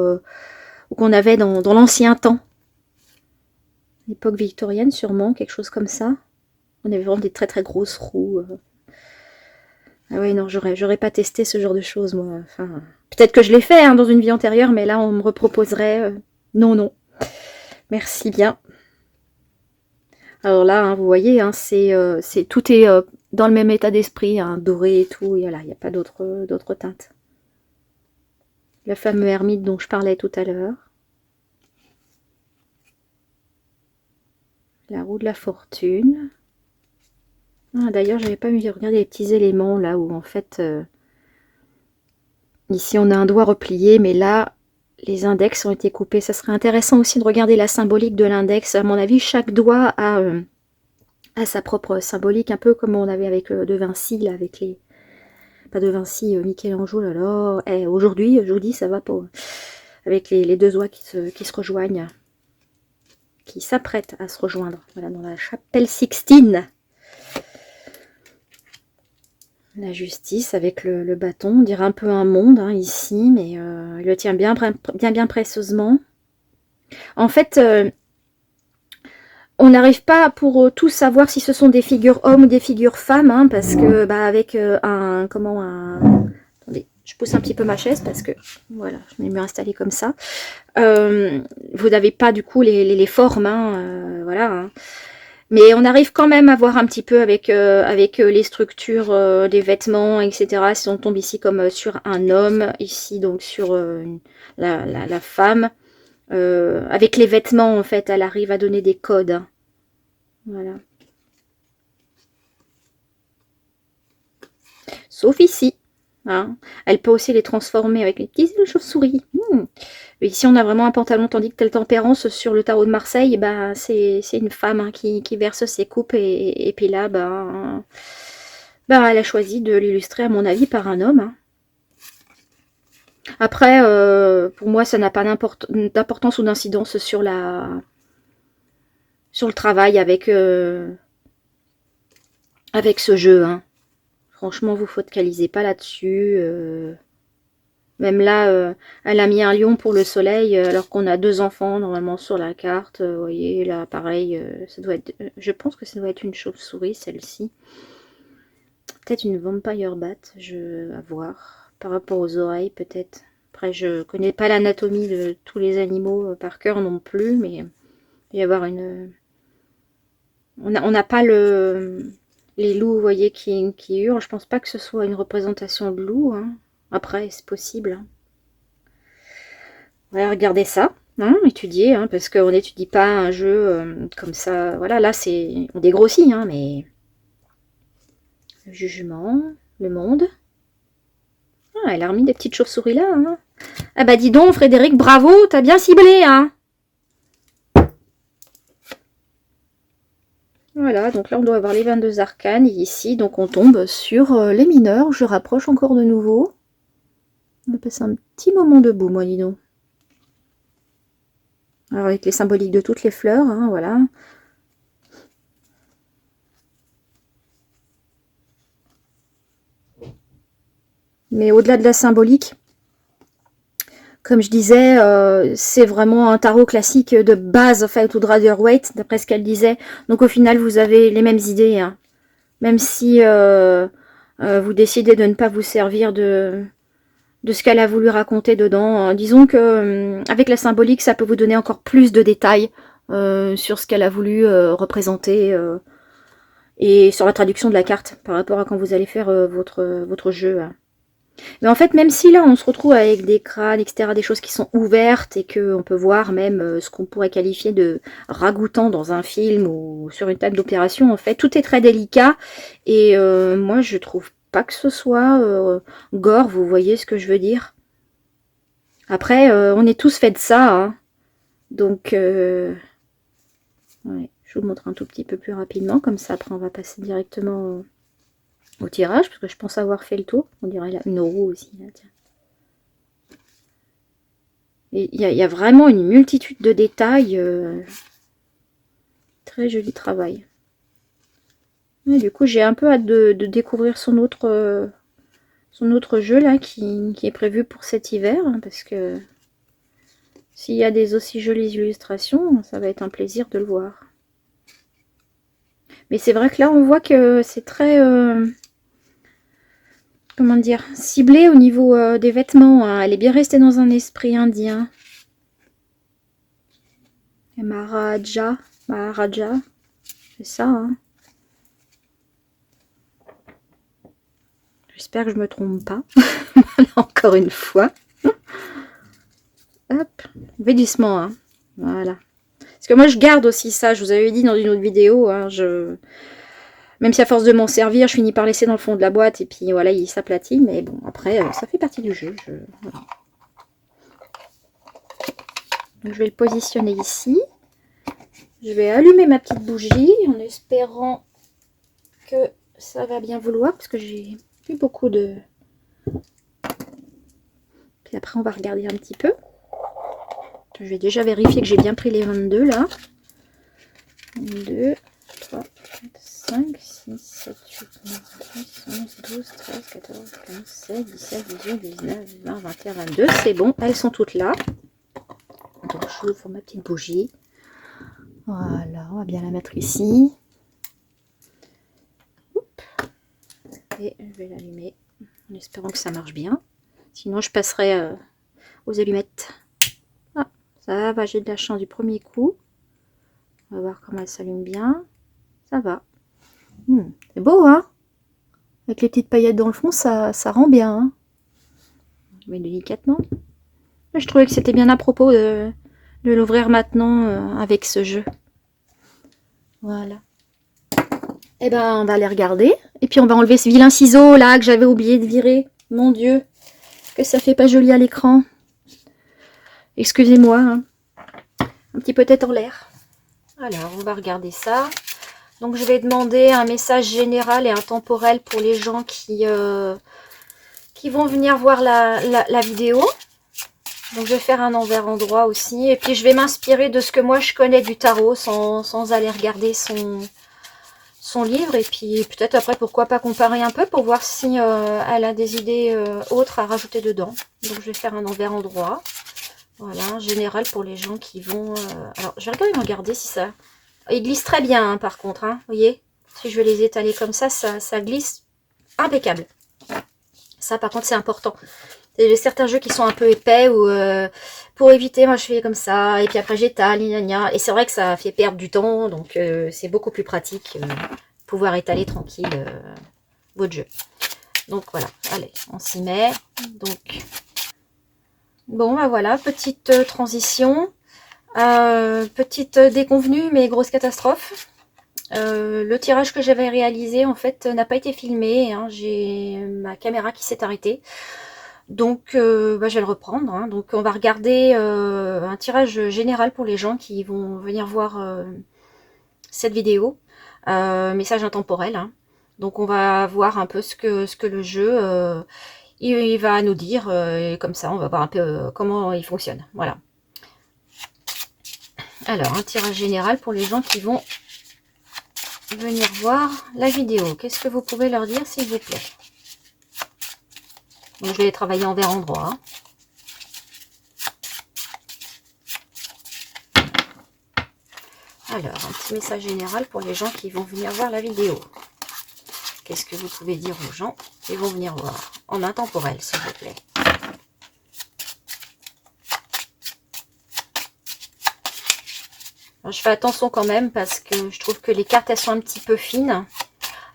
qu'on avait dans l'ancien temps. L'époque victorienne sûrement, quelque chose comme ça. On avait vraiment des très grosses roues. Ah ouais, non, j'aurais pas testé ce genre de choses, moi. Enfin, peut-être que je l'ai fait hein, dans une vie antérieure, mais là, on me reproposerait... non. Merci bien. Alors là, hein, vous voyez, hein, tout est dans le même état d'esprit, hein, doré et tout. Il n'y a pas d'autres teintes. Le fameux ermite dont je parlais tout à l'heure. La roue de la fortune. Ah, d'ailleurs, j'avais pas vu regarder les petits éléments là où en fait, ici on a un doigt replié, mais là, les index ont été coupés. Ça serait intéressant aussi de regarder la symbolique de l'index. À mon avis, chaque doigt a sa propre symbolique, un peu comme on avait avec De Vinci, là, avec les... Pas De Vinci, Michel-Ange, là là. Eh, aujourd'hui, je vous dis, ça va pas. Avec les deux doigts qui se rejoignent, qui s'apprêtent à se rejoindre. Voilà, dans la chapelle Sixtine. La justice avec le bâton, on dirait un peu un monde hein, ici, mais il le tient bien précieusement. En fait, on n'arrive pas pour tout savoir si ce sont des figures hommes ou des figures femmes, hein, parce que bah, avec attendez, je pousse un petit peu ma chaise parce que voilà, je m'ai mieux installée comme ça. Vous n'avez pas du coup les formes, hein, voilà. Hein. Mais on arrive quand même à voir un petit peu avec les structures des vêtements, etc. Si on tombe ici comme sur un homme, ici donc sur la femme. Avec les vêtements, en fait, elle arrive à donner des codes. Voilà. Sauf ici. Hein. Elle peut aussi les transformer avec les petites chauves-souris. Mais ici, on a vraiment un pantalon, tandis que telle tempérance sur le tarot de Marseille, bah, c'est une femme hein, qui verse ses coupes. Et puis là, bah, elle a choisi de l'illustrer, à mon avis, par un homme. Hein. Après, pour moi, ça n'a pas d'importance ou d'incidence sur le travail avec ce jeu. Hein. Franchement, vous focalisez pas là-dessus. Même là, elle a mis un lion pour le soleil, alors qu'on a 2 enfants normalement sur la carte. Vous voyez, là, pareil, ça doit être. Je pense que ça doit être une chauve-souris, celle-ci. Peut-être une vampire bat, à voir. Par rapport aux oreilles, peut-être. Après, je connais pas l'anatomie de tous les animaux par cœur non plus, mais il va y avoir une. On n'a pas les loups, vous voyez, qui hurlent. Je pense pas que ce soit une représentation de loup. Hein. Après, c'est possible. Hein. On va regarder ça, hein, étudier, hein, parce qu'on n'étudie pas un jeu comme ça. Voilà, là, on dégrossit, hein, mais... Le jugement, le monde... Ah, elle a remis des petites chauves-souris là. Hein. Ah bah dis donc, Frédéric, bravo, t'as bien ciblé, hein. Voilà, donc là on doit avoir les 22 arcanes, et ici, donc on tombe sur les mineurs. Je rapproche encore de nouveau. On va passer un petit moment debout, moi, dis donc. Alors avec les symboliques de toutes les fleurs, hein, voilà. Mais au-delà de la symbolique, comme je disais, c'est vraiment un tarot classique de base, en fait, ou de Rider-Waite, d'après ce qu'elle disait. Donc au final, vous avez les mêmes idées. Hein. Même si vous décidez de ne pas vous servir de ce qu'elle a voulu raconter dedans. Disons que avec la symbolique, ça peut vous donner encore plus de détails sur ce qu'elle a voulu représenter et sur la traduction de la carte par rapport à quand vous allez faire votre jeu. Hein. Mais en fait, même si là, on se retrouve avec des crânes, etc., des choses qui sont ouvertes et qu'on peut voir même ce qu'on pourrait qualifier de ragoûtant dans un film ou sur une table d'opération, en fait, tout est très délicat. Et moi, je trouve pas que ce soit gore, vous voyez ce que je veux dire. Après, on est tous faits de ça, hein. Donc, ouais, je vous montre un tout petit peu plus rapidement, comme ça, après, on va passer directement au tirage, parce que je pense avoir fait le tour. On dirait là, une roue aussi, là, tiens. Il y a vraiment une multitude de détails. Très joli travail. Et du coup, j'ai un peu hâte de découvrir son autre jeu là qui est prévu pour cet hiver. Hein, parce que s'il y a des aussi jolies illustrations, ça va être un plaisir de le voir. Mais c'est vrai que là, on voit que c'est très... comment dire, ciblé au niveau des vêtements. Hein. Elle est bien restée dans un esprit indien. Et Maharaja, c'est ça, hein. J'espère que je me trompe pas. Encore une fois. Hop, vieillissement, hein. Voilà. Parce que moi, je garde aussi ça. Je vous avais dit dans une autre vidéo, hein, même si à force de m'en servir, je finis par laisser dans le fond de la boîte et puis voilà, il s'aplatit. Mais bon, après, ça fait partie du jeu. Voilà. Donc, je vais le positionner ici. Je vais allumer ma petite bougie en espérant que ça va bien vouloir parce que j'ai plus beaucoup de... Puis après, on va regarder un petit peu. Je vais déjà vérifier que j'ai bien pris les 22 là. 2, 3, 4, 5, 6, 7, 8, 9, 10, 11, 12, 13, 14, 15, 16, 17, 18, 19, 20, 21, 22. C'est bon, elles sont toutes là. Donc j'ouvre ma petite bougie. Voilà, on va bien la mettre ici. Oups. Et je vais l'allumer en espérant que ça marche bien. Sinon je passerai aux allumettes. Ah, ça va, j'ai de la chance du premier coup. On va voir comment elle s'allume bien. Ça va. C'est beau, hein? Avec les petites paillettes dans le fond, ça rend bien. Hein, mais délicatement. Je trouvais que c'était bien à propos de l'ouvrir maintenant avec ce jeu. Voilà. Et ben, on va aller regarder. Et puis, on va enlever ce vilain ciseau là que j'avais oublié de virer. Mon Dieu, que ça fait pas joli à l'écran. Excusez-moi. Hein. Un petit peu tête en l'air. Alors, on va regarder ça. Donc, je vais demander un message général et intemporel pour les gens qui vont venir voir la vidéo. Donc, je vais faire un envers endroit aussi. Et puis, je vais m'inspirer de ce que moi, je connais du tarot sans aller regarder son livre. Et puis, peut-être après, pourquoi pas comparer un peu pour voir si elle a des idées autres à rajouter dedans. Donc, je vais faire un envers endroit. Voilà, en général pour les gens qui vont... Alors, je vais quand même regarder si ça... Il glisse très bien, hein, par contre. Hein, vous voyez, si je vais les étaler comme ça, ça glisse impeccable. Ça, par contre, c'est important. J'ai certains jeux qui sont un peu épais ou pour éviter, moi, je fais comme ça. Et puis après, j'étale, et c'est vrai que ça fait perdre du temps. Donc, c'est beaucoup plus pratique pouvoir étaler tranquille votre jeu. Donc, voilà. Allez, on s'y met. Donc, bon, ben voilà, petite transition. Petite déconvenue, mais grosse catastrophe. Le tirage que j'avais réalisé, en fait, n'a pas été filmé. Hein. J'ai ma caméra qui s'est arrêtée. Donc, je vais le reprendre. Hein. Donc, on va regarder un tirage général pour les gens qui vont venir voir cette vidéo. Message intemporel. Hein. Donc, on va voir un peu ce que le jeu il va nous dire. Et comme ça, on va voir un peu comment il fonctionne. Voilà. Alors, un tirage général pour les gens qui vont venir voir la vidéo. Qu'est-ce que vous pouvez leur dire, s'il vous plaît? Donc, je vais les travailler envers endroit. Hein. Alors, un petit message général pour les gens qui vont venir voir la vidéo. Qu'est-ce que vous pouvez dire aux gens qui vont venir voir? En intemporel, s'il vous plaît. Alors, je fais attention quand même parce que je trouve que les cartes, elles sont un petit peu fines.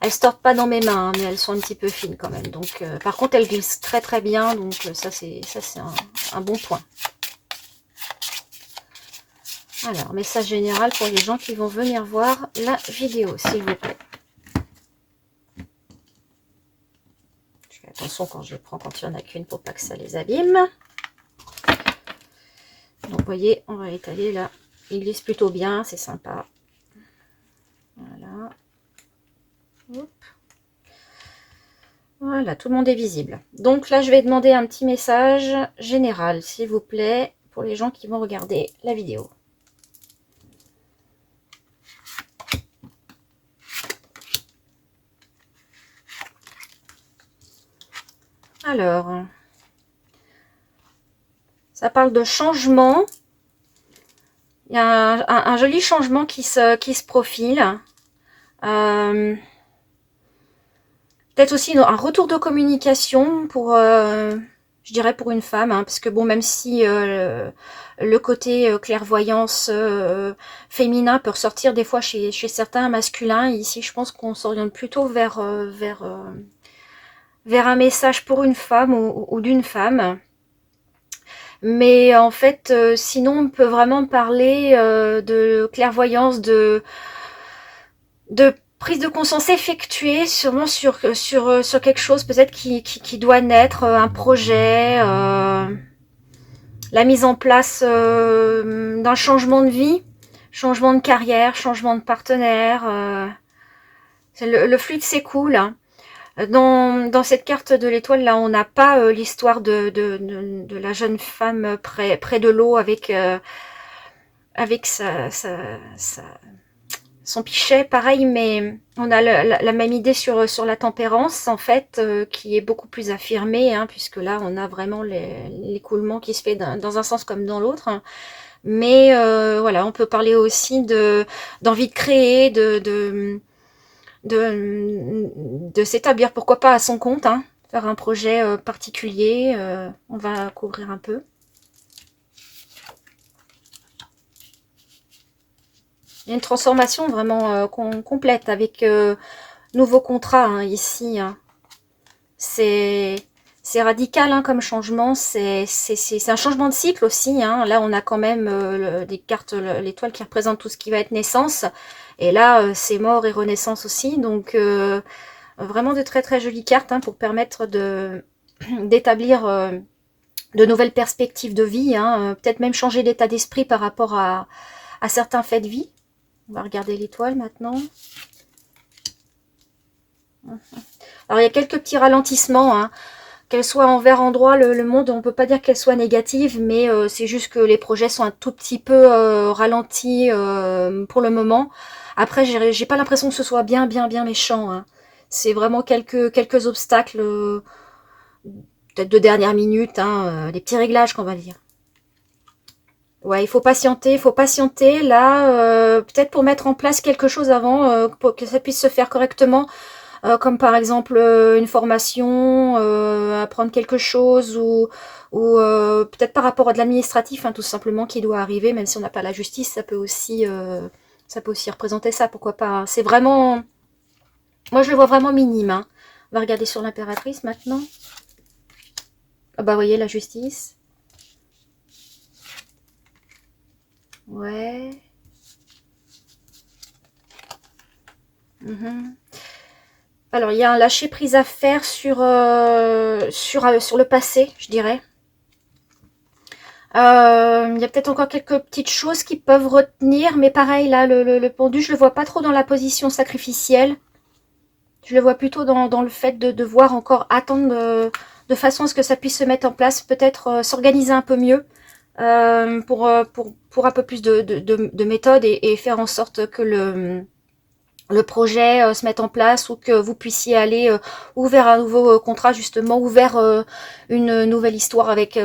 Elles se tordent pas dans mes mains, hein, mais elles sont un petit peu fines quand même. Donc, par contre, elles glissent très très bien. Donc, ça c'est un bon point. Alors, message général pour les gens qui vont venir voir la vidéo, s'il vous plaît. Je fais attention quand je prends, quand il n'y en a qu'une pour pas que ça les abîme. Donc, vous voyez, on va étaler là. Il glisse plutôt bien, c'est sympa. Voilà. Hop. Voilà, tout le monde est visible. Donc là, je vais demander un petit message général, s'il vous plaît, pour les gens qui vont regarder la vidéo. Alors, ça parle de changement. Il y a un joli changement qui se profile. Peut-être aussi un retour de communication pour, je je dirais pour une femme, hein, parce que bon, même si le côté clairvoyance féminin peut ressortir des fois chez certains masculins, ici je pense qu'on s'oriente plutôt vers un message pour une femme ou d'une femme. Mais en fait, sinon on peut vraiment parler de clairvoyance, de prise de conscience effectuée sûrement sur quelque chose peut-être qui doit naître, un projet, la mise en place d'un changement de vie, changement de carrière, changement de partenaire. Le flux s'écoule. Hein. Dans cette carte de l'étoile, là, on n'a pas l'histoire de la jeune femme près de l'eau avec son pichet, pareil, mais on a la même idée sur la tempérance, en fait, qui est beaucoup plus affirmée, hein, puisque là, on a vraiment l'écoulement qui se fait dans un sens comme dans l'autre. Hein. Mais voilà, on peut parler aussi d'envie de créer, de s'établir, pourquoi pas à son compte, hein, faire un projet particulier. On va couvrir un peu. Il y a une transformation vraiment complète avec nouveau contrat hein, ici. Hein. C'est radical hein, comme changement. C'est un changement de cycle aussi. Hein. Là, on a quand même des cartes, l'étoile qui représente tout ce qui va être naissance. Et là, c'est mort et renaissance aussi. Donc, vraiment de très très jolies cartes hein, pour permettre d'établir de nouvelles perspectives de vie. Hein. Peut-être même changer d'état d'esprit par rapport à certains faits de vie. On va regarder l'étoile maintenant. Alors, il y a quelques petits ralentissements. Hein. Qu'elle soit envers endroit, le monde, on ne peut pas dire qu'elle soit négative, mais c'est juste que les projets sont un tout petit peu ralentis pour le moment. Après, j'ai pas l'impression que ce soit bien méchant. Hein. C'est vraiment quelques obstacles, peut-être de dernière minute, hein, des petits réglages qu'on va dire. Ouais, il faut patienter, là, peut-être pour mettre en place quelque chose avant, pour que ça puisse se faire correctement, comme par exemple une formation, apprendre quelque chose, ou peut-être par rapport à de l'administratif, hein, tout simplement, qui doit arriver, même si on n'a pas la justice, ça peut aussi représenter ça, pourquoi pas. Hein. C'est vraiment, moi je le vois vraiment minime. Hein. On va regarder sur l'impératrice maintenant. Ah bah, vous voyez, la justice. Ouais. Alors, il y a un lâcher-prise à faire sur le passé, je dirais. Il y a peut-être encore quelques petites choses qui peuvent retenir, mais pareil, là, le pendu, je le vois pas trop dans la position sacrificielle. Je le vois plutôt dans le fait de devoir encore attendre de façon à ce que ça puisse se mettre en place, peut-être s'organiser un peu mieux. Pour un peu plus de méthode et faire en sorte que le projet se mette en place ou que vous puissiez aller ou vers un nouveau contrat justement ou vers une nouvelle histoire avec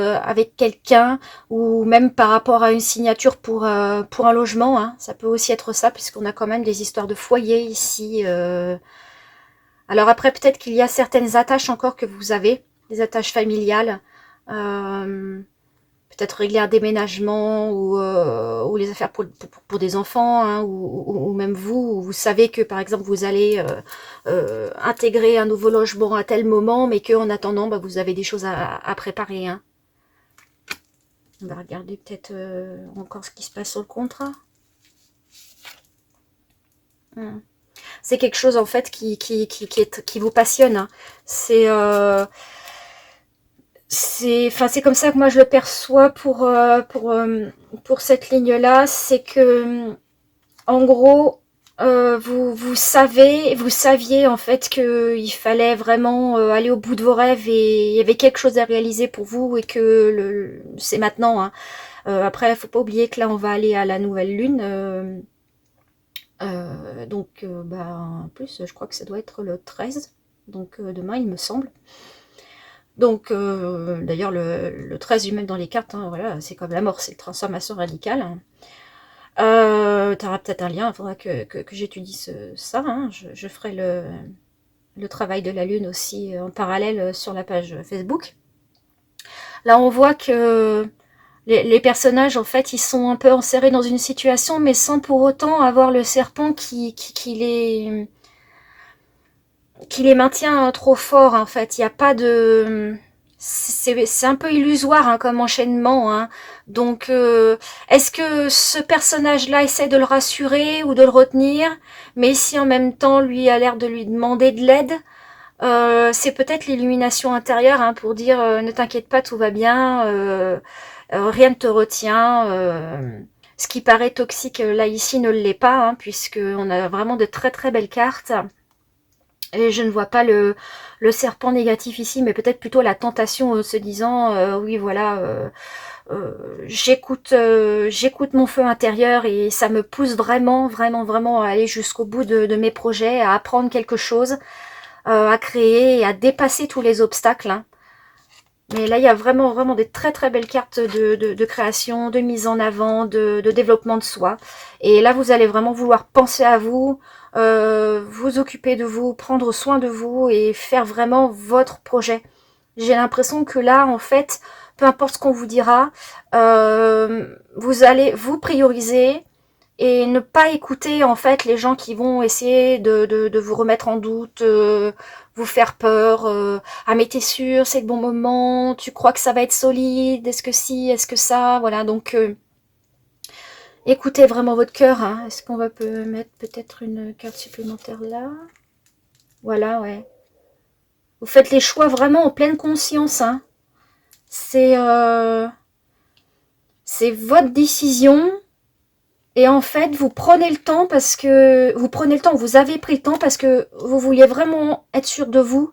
quelqu'un ou même par rapport à une signature pour un logement. Hein. Ça peut aussi être ça puisqu'on a quand même des histoires de foyer ici. Alors après peut-être qu'il y a certaines attaches encore que vous avez, des attaches familiales. Peut-être régler un déménagement ou les affaires pour des enfants hein, ou même vous savez que par exemple vous allez intégrer un nouveau logement à tel moment mais qu'en attendant bah, vous avez des choses à préparer. Hein. On va regarder peut-être encore ce qui se passe sur le contrat. C'est quelque chose en fait qui vous passionne. Hein. C'est comme ça que moi je le perçois pour cette ligne-là, c'est que en gros vous saviez en fait qu'il fallait vraiment aller au bout de vos rêves et il y avait quelque chose à réaliser pour vous et que c'est maintenant. Hein. Après, il faut pas oublier que là on va aller à la nouvelle lune. Donc en plus je crois que ça doit être le 13, donc demain il me semble. Donc, d'ailleurs, le 13 lui-même dans les cartes, hein, voilà, c'est comme la mort, c'est une transformation radicale. Tu auras peut-être un lien, il faudra que j'étudie ça. Hein, je ferai le travail de la lune aussi en parallèle sur la page Facebook. Là, on voit que les personnages, en fait, ils sont un peu enserrés dans une situation, mais sans pour autant avoir le serpent qui les maintient trop fort, en fait. Il n'y a pas de... C'est un peu illusoire hein, comme enchaînement. Hein. Donc, est-ce que ce personnage-là essaie de le rassurer ou de le retenir, mais si en même temps, lui a l'air de lui demander de l'aide, c'est peut-être l'illumination intérieure hein, pour dire ne t'inquiète pas, tout va bien, rien ne te retient. Ce qui paraît toxique là ici ne l'est pas, hein, puisque on a vraiment de très très belles cartes. Et je ne vois pas le serpent négatif ici, mais peut-être plutôt la tentation se disant oui voilà, j'écoute mon feu intérieur et ça me pousse vraiment vraiment vraiment à aller jusqu'au bout de mes projets, à apprendre quelque chose, à créer et à dépasser tous les obstacles. Hein. Mais là, il y a vraiment, vraiment des très, très belles cartes de création, de mise en avant, de développement de soi. Et là, vous allez vraiment vouloir penser à vous, vous occuper de vous, prendre soin de vous et faire vraiment votre projet. J'ai l'impression que là, en fait, peu importe ce qu'on vous dira, vous allez vous prioriser et ne pas écouter en fait les gens qui vont essayer de vous remettre en doute, vous faire peur. Ah mais t'es sûr, c'est le bon moment, tu crois que ça va être solide, est-ce que si, est-ce que ça, voilà. Donc écoutez vraiment votre cœur. Hein. Est-ce qu'on va mettre peut-être une carte supplémentaire là? Voilà, ouais. Vous faites les choix vraiment en pleine conscience. Hein. C'est votre décision. Et en fait, vous prenez le temps parce que... vous avez pris le temps parce que vous vouliez vraiment être sûr de vous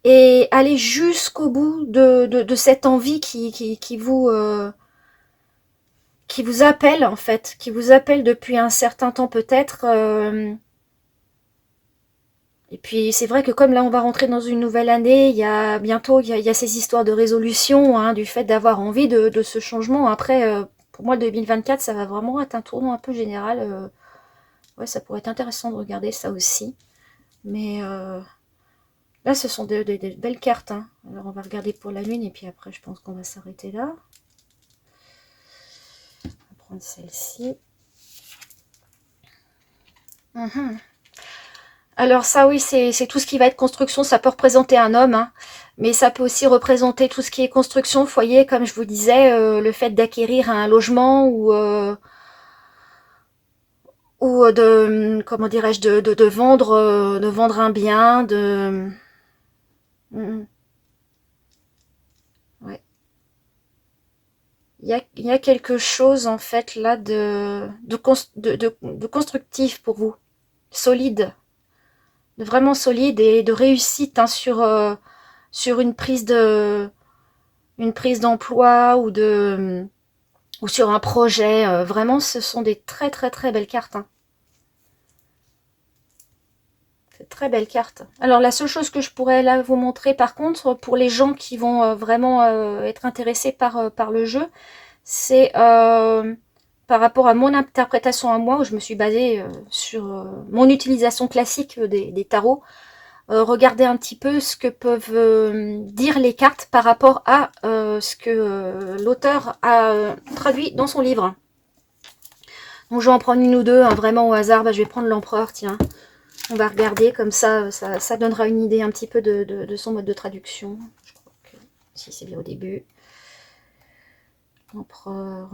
et aller jusqu'au bout de cette envie qui vous appelle, en fait, qui vous appelle depuis un certain temps peut-être. Et puis, c'est vrai que comme là, on va rentrer dans une nouvelle année, il y a bientôt, il y a ces histoires de résolution, hein, du fait d'avoir envie de ce changement. Après, pour moi, 2024, ça va vraiment être un tournant un peu général. Ouais, ça pourrait être intéressant de regarder ça aussi. Mais là, ce sont des belles cartes. Hein. Alors, on va regarder pour la lune et puis après, je pense qu'on va s'arrêter là. On va prendre celle-ci. Alors ça, oui, c'est tout ce qui va être construction. Ça peut représenter un homme, hein, mais ça peut aussi représenter tout ce qui est construction, foyer, comme je vous disais, le fait d'acquérir un logement ou de, comment dirais-je, de vendre un bien, de... Ouais. Il y a quelque chose, en fait, là, de constructif pour vous. Solide. De vraiment solide et de réussite hein, sur une prise d'emploi ou sur un projet. Vraiment, ce sont des très, très, très belles cartes. Hein. C'est très belles cartes. Alors, la seule chose que je pourrais là vous montrer, par contre, pour les gens qui vont vraiment être intéressés par le jeu, c'est par rapport à mon interprétation à moi, où je me suis basée sur mon utilisation classique des tarots, regardez un petit peu ce que peuvent dire les cartes par rapport à ce que l'auteur a traduit dans son livre. Donc je vais en prendre une ou deux, hein, vraiment au hasard. Bah, je vais prendre l'empereur, tiens. On va regarder, comme ça donnera une idée un petit peu de son mode de traduction. Je crois que si c'est bien au début. Empereur.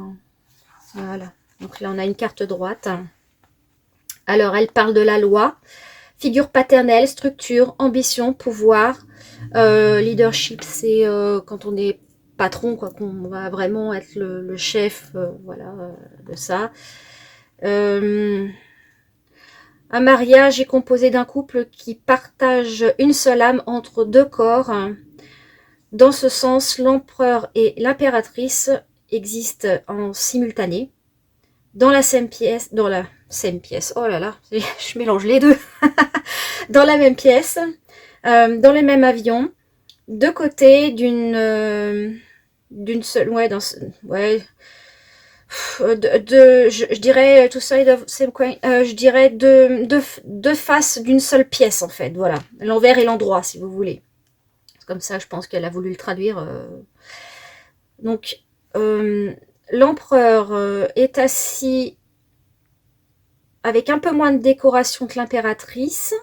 Voilà. Donc là, on a une carte droite. Alors, elle parle de la loi. Figure paternelle, structure, ambition, pouvoir. Leadership, c'est quand on est patron, quoi, qu'on va vraiment être le chef, voilà, de ça. Un mariage est composé d'un couple qui partage une seule âme entre deux corps. Dans ce sens, l'empereur et l'impératrice existent en simultané. Dans la même pièce, oh là là, je mélange les deux. Dans la même pièce, dans le même avion, de côté d'une seule, ouais, je dirais tout ça, je dirais deux faces d'une seule pièce en fait, voilà, l'envers et l'endroit si vous voulez. Comme ça, je pense qu'elle a voulu le traduire. Donc, l'empereur est assis avec un peu moins de décoration que l'impératrice.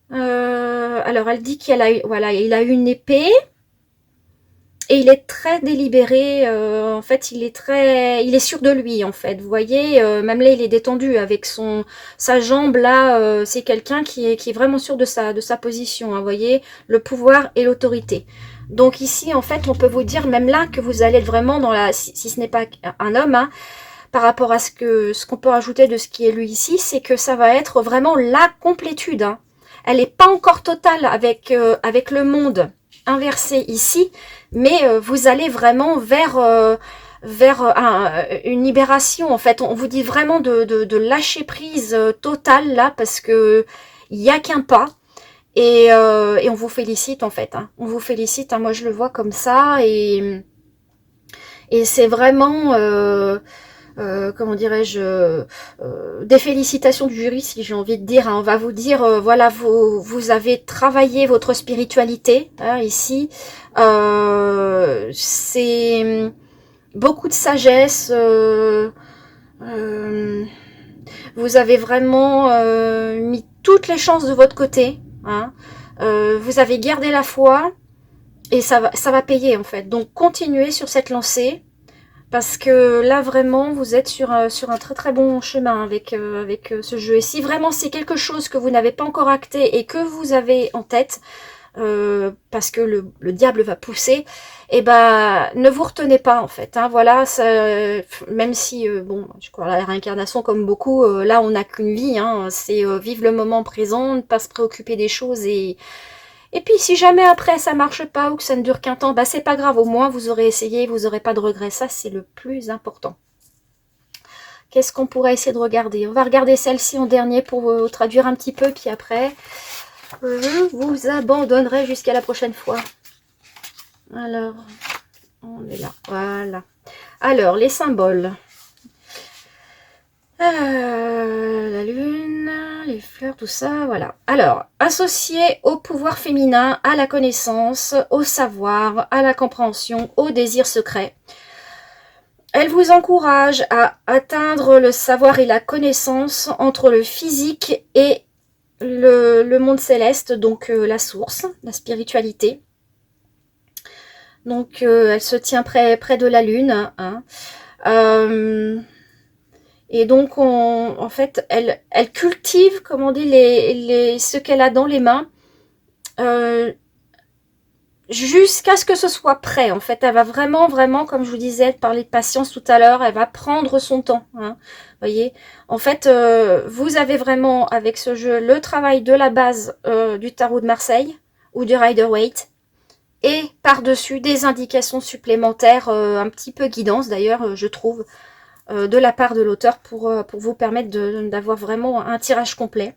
Alors, elle dit qu'il a, voilà, il a une épée. Et il est très délibéré, en fait, il est sûr de lui, en fait. Vous voyez, même là, il est détendu avec sa jambe là. C'est quelqu'un qui est vraiment sûr de sa position. Hein, vous voyez, le pouvoir et l'autorité. Donc ici, en fait, on peut vous dire même là que vous allez être vraiment dans la, si ce n'est pas un homme, hein, par rapport à ce qu'on peut rajouter de ce qui est lui ici, c'est que ça va être vraiment la complétude. Hein. Elle n'est pas encore totale avec le monde inversé ici, mais vous allez vraiment vers une libération. En fait, on vous dit vraiment de lâcher prise totale là, parce que il n'y a qu'un pas. Et on vous félicite en fait. Hein. On vous félicite. Hein. Moi, je le vois comme ça, et c'est vraiment comment dirais-je, des félicitations du jury, si j'ai envie de dire. Hein. On va vous dire, voilà, vous avez travaillé votre spiritualité, hein, ici. C'est beaucoup de sagesse. Vous avez vraiment mis toutes les chances de votre côté. Hein. Vous avez gardé la foi, et ça va payer, en fait. Donc, continuez sur cette lancée. Parce que là, vraiment, vous êtes sur un très très bon chemin avec ce jeu. Et si vraiment c'est quelque chose que vous n'avez pas encore acté et que vous avez en tête, parce que le diable va pousser, et ben ne vous retenez pas en fait. Hein, voilà, ça, même si, bon, je crois à la réincarnation comme beaucoup, là on n'a qu'une vie, hein, c'est vivre le moment présent, ne pas se préoccuper des choses. Et puis, si jamais après ça marche pas ou que ça ne dure qu'un temps, bah c'est pas grave, au moins vous aurez essayé, vous n'aurez pas de regrets. Ça, c'est le plus important. Qu'est-ce qu'on pourrait essayer de regarder? On va regarder celle-ci en dernier pour vous traduire un petit peu, puis après, je vous abandonnerai jusqu'à la prochaine fois. Alors, on est là, voilà. Alors, les symboles. La lune, les fleurs, tout ça, voilà. Alors, associé au pouvoir féminin, à la connaissance, au savoir, à la compréhension, au désir secret. Elle vous encourage à atteindre le savoir et la connaissance entre le physique et le monde céleste, donc la source, la spiritualité. Donc, elle se tient près de la lune, hein. Et donc, en fait, elle cultive, comme on dit, ce qu'elle a dans les mains, jusqu'à ce que ce soit prêt. En fait, elle va vraiment, vraiment, comme je vous disais, parler de patience tout à l'heure, elle va prendre son temps. Hein, voyez, en fait, vous avez vraiment, avec ce jeu, le travail de la base du tarot de Marseille ou du Rider-Waite. Et par-dessus, des indications supplémentaires, un petit peu guidance d'ailleurs, je trouve, de la part de l'auteur pour vous permettre d'avoir vraiment un tirage complet.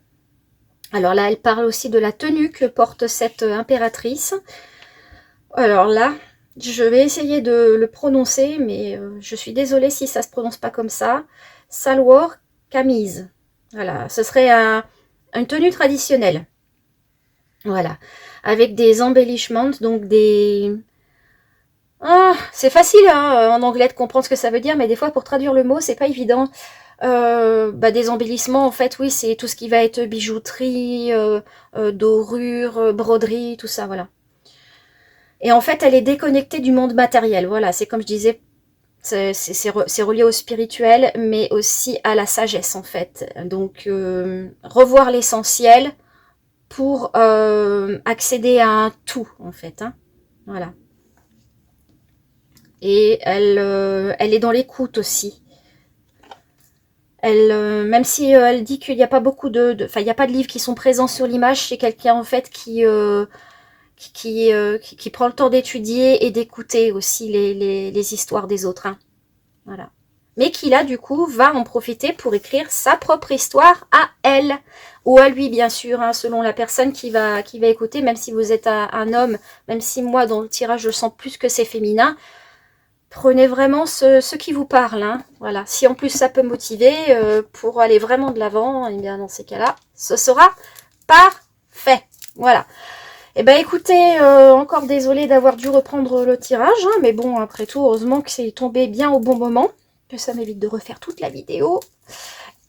Alors là, elle parle aussi de la tenue que porte cette impératrice. Alors là, je vais essayer de le prononcer, mais je suis désolée si ça se prononce pas comme ça. Salwar Kameez. Voilà, ce serait une tenue traditionnelle. Voilà, avec des embellissements, donc des... Ah, c'est facile hein, en anglais de comprendre ce que ça veut dire, mais des fois pour traduire le mot, c'est pas évident. Des embellissements, en fait, oui, c'est tout ce qui va être bijouterie, dorure, broderie, tout ça, voilà. Et en fait, elle est déconnectée du monde matériel, voilà, c'est comme je disais, c'est relié au spirituel, mais aussi à la sagesse, en fait. Donc, revoir l'essentiel pour accéder à un tout, en fait, hein. Voilà. Et elle est dans l'écoute aussi. Elle, même si elle dit qu'il n'y a pas beaucoup enfin, il n'y a pas de livres qui sont présents sur l'image, c'est quelqu'un en fait qui prend le temps d'étudier et d'écouter aussi les histoires des autres. Hein. Voilà. Mais qui là, du coup, va en profiter pour écrire sa propre histoire à elle. Ou à lui, bien sûr, hein, selon la personne qui va écouter, même si vous êtes un homme, même si moi, dans le tirage, je sens plus que c'est féminin. Prenez vraiment ce qui vous parle. Hein. Voilà. Si en plus ça peut motiver pour aller vraiment de l'avant, eh bien dans ces cas-là, ce sera parfait. Voilà. Eh ben écoutez, encore désolée d'avoir dû reprendre le tirage, hein, mais bon, après tout, heureusement que c'est tombé bien au bon moment, que ça m'évite de refaire toute la vidéo.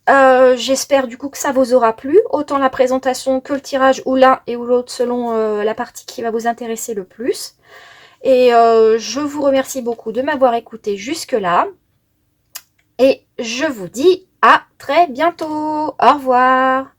J'espère du coup que ça vous aura plu, autant la présentation que le tirage, ou l'un et ou l'autre selon la partie qui va vous intéresser le plus. Et je vous remercie beaucoup de m'avoir écouté jusque-là. Et je vous dis à très bientôt. Au revoir.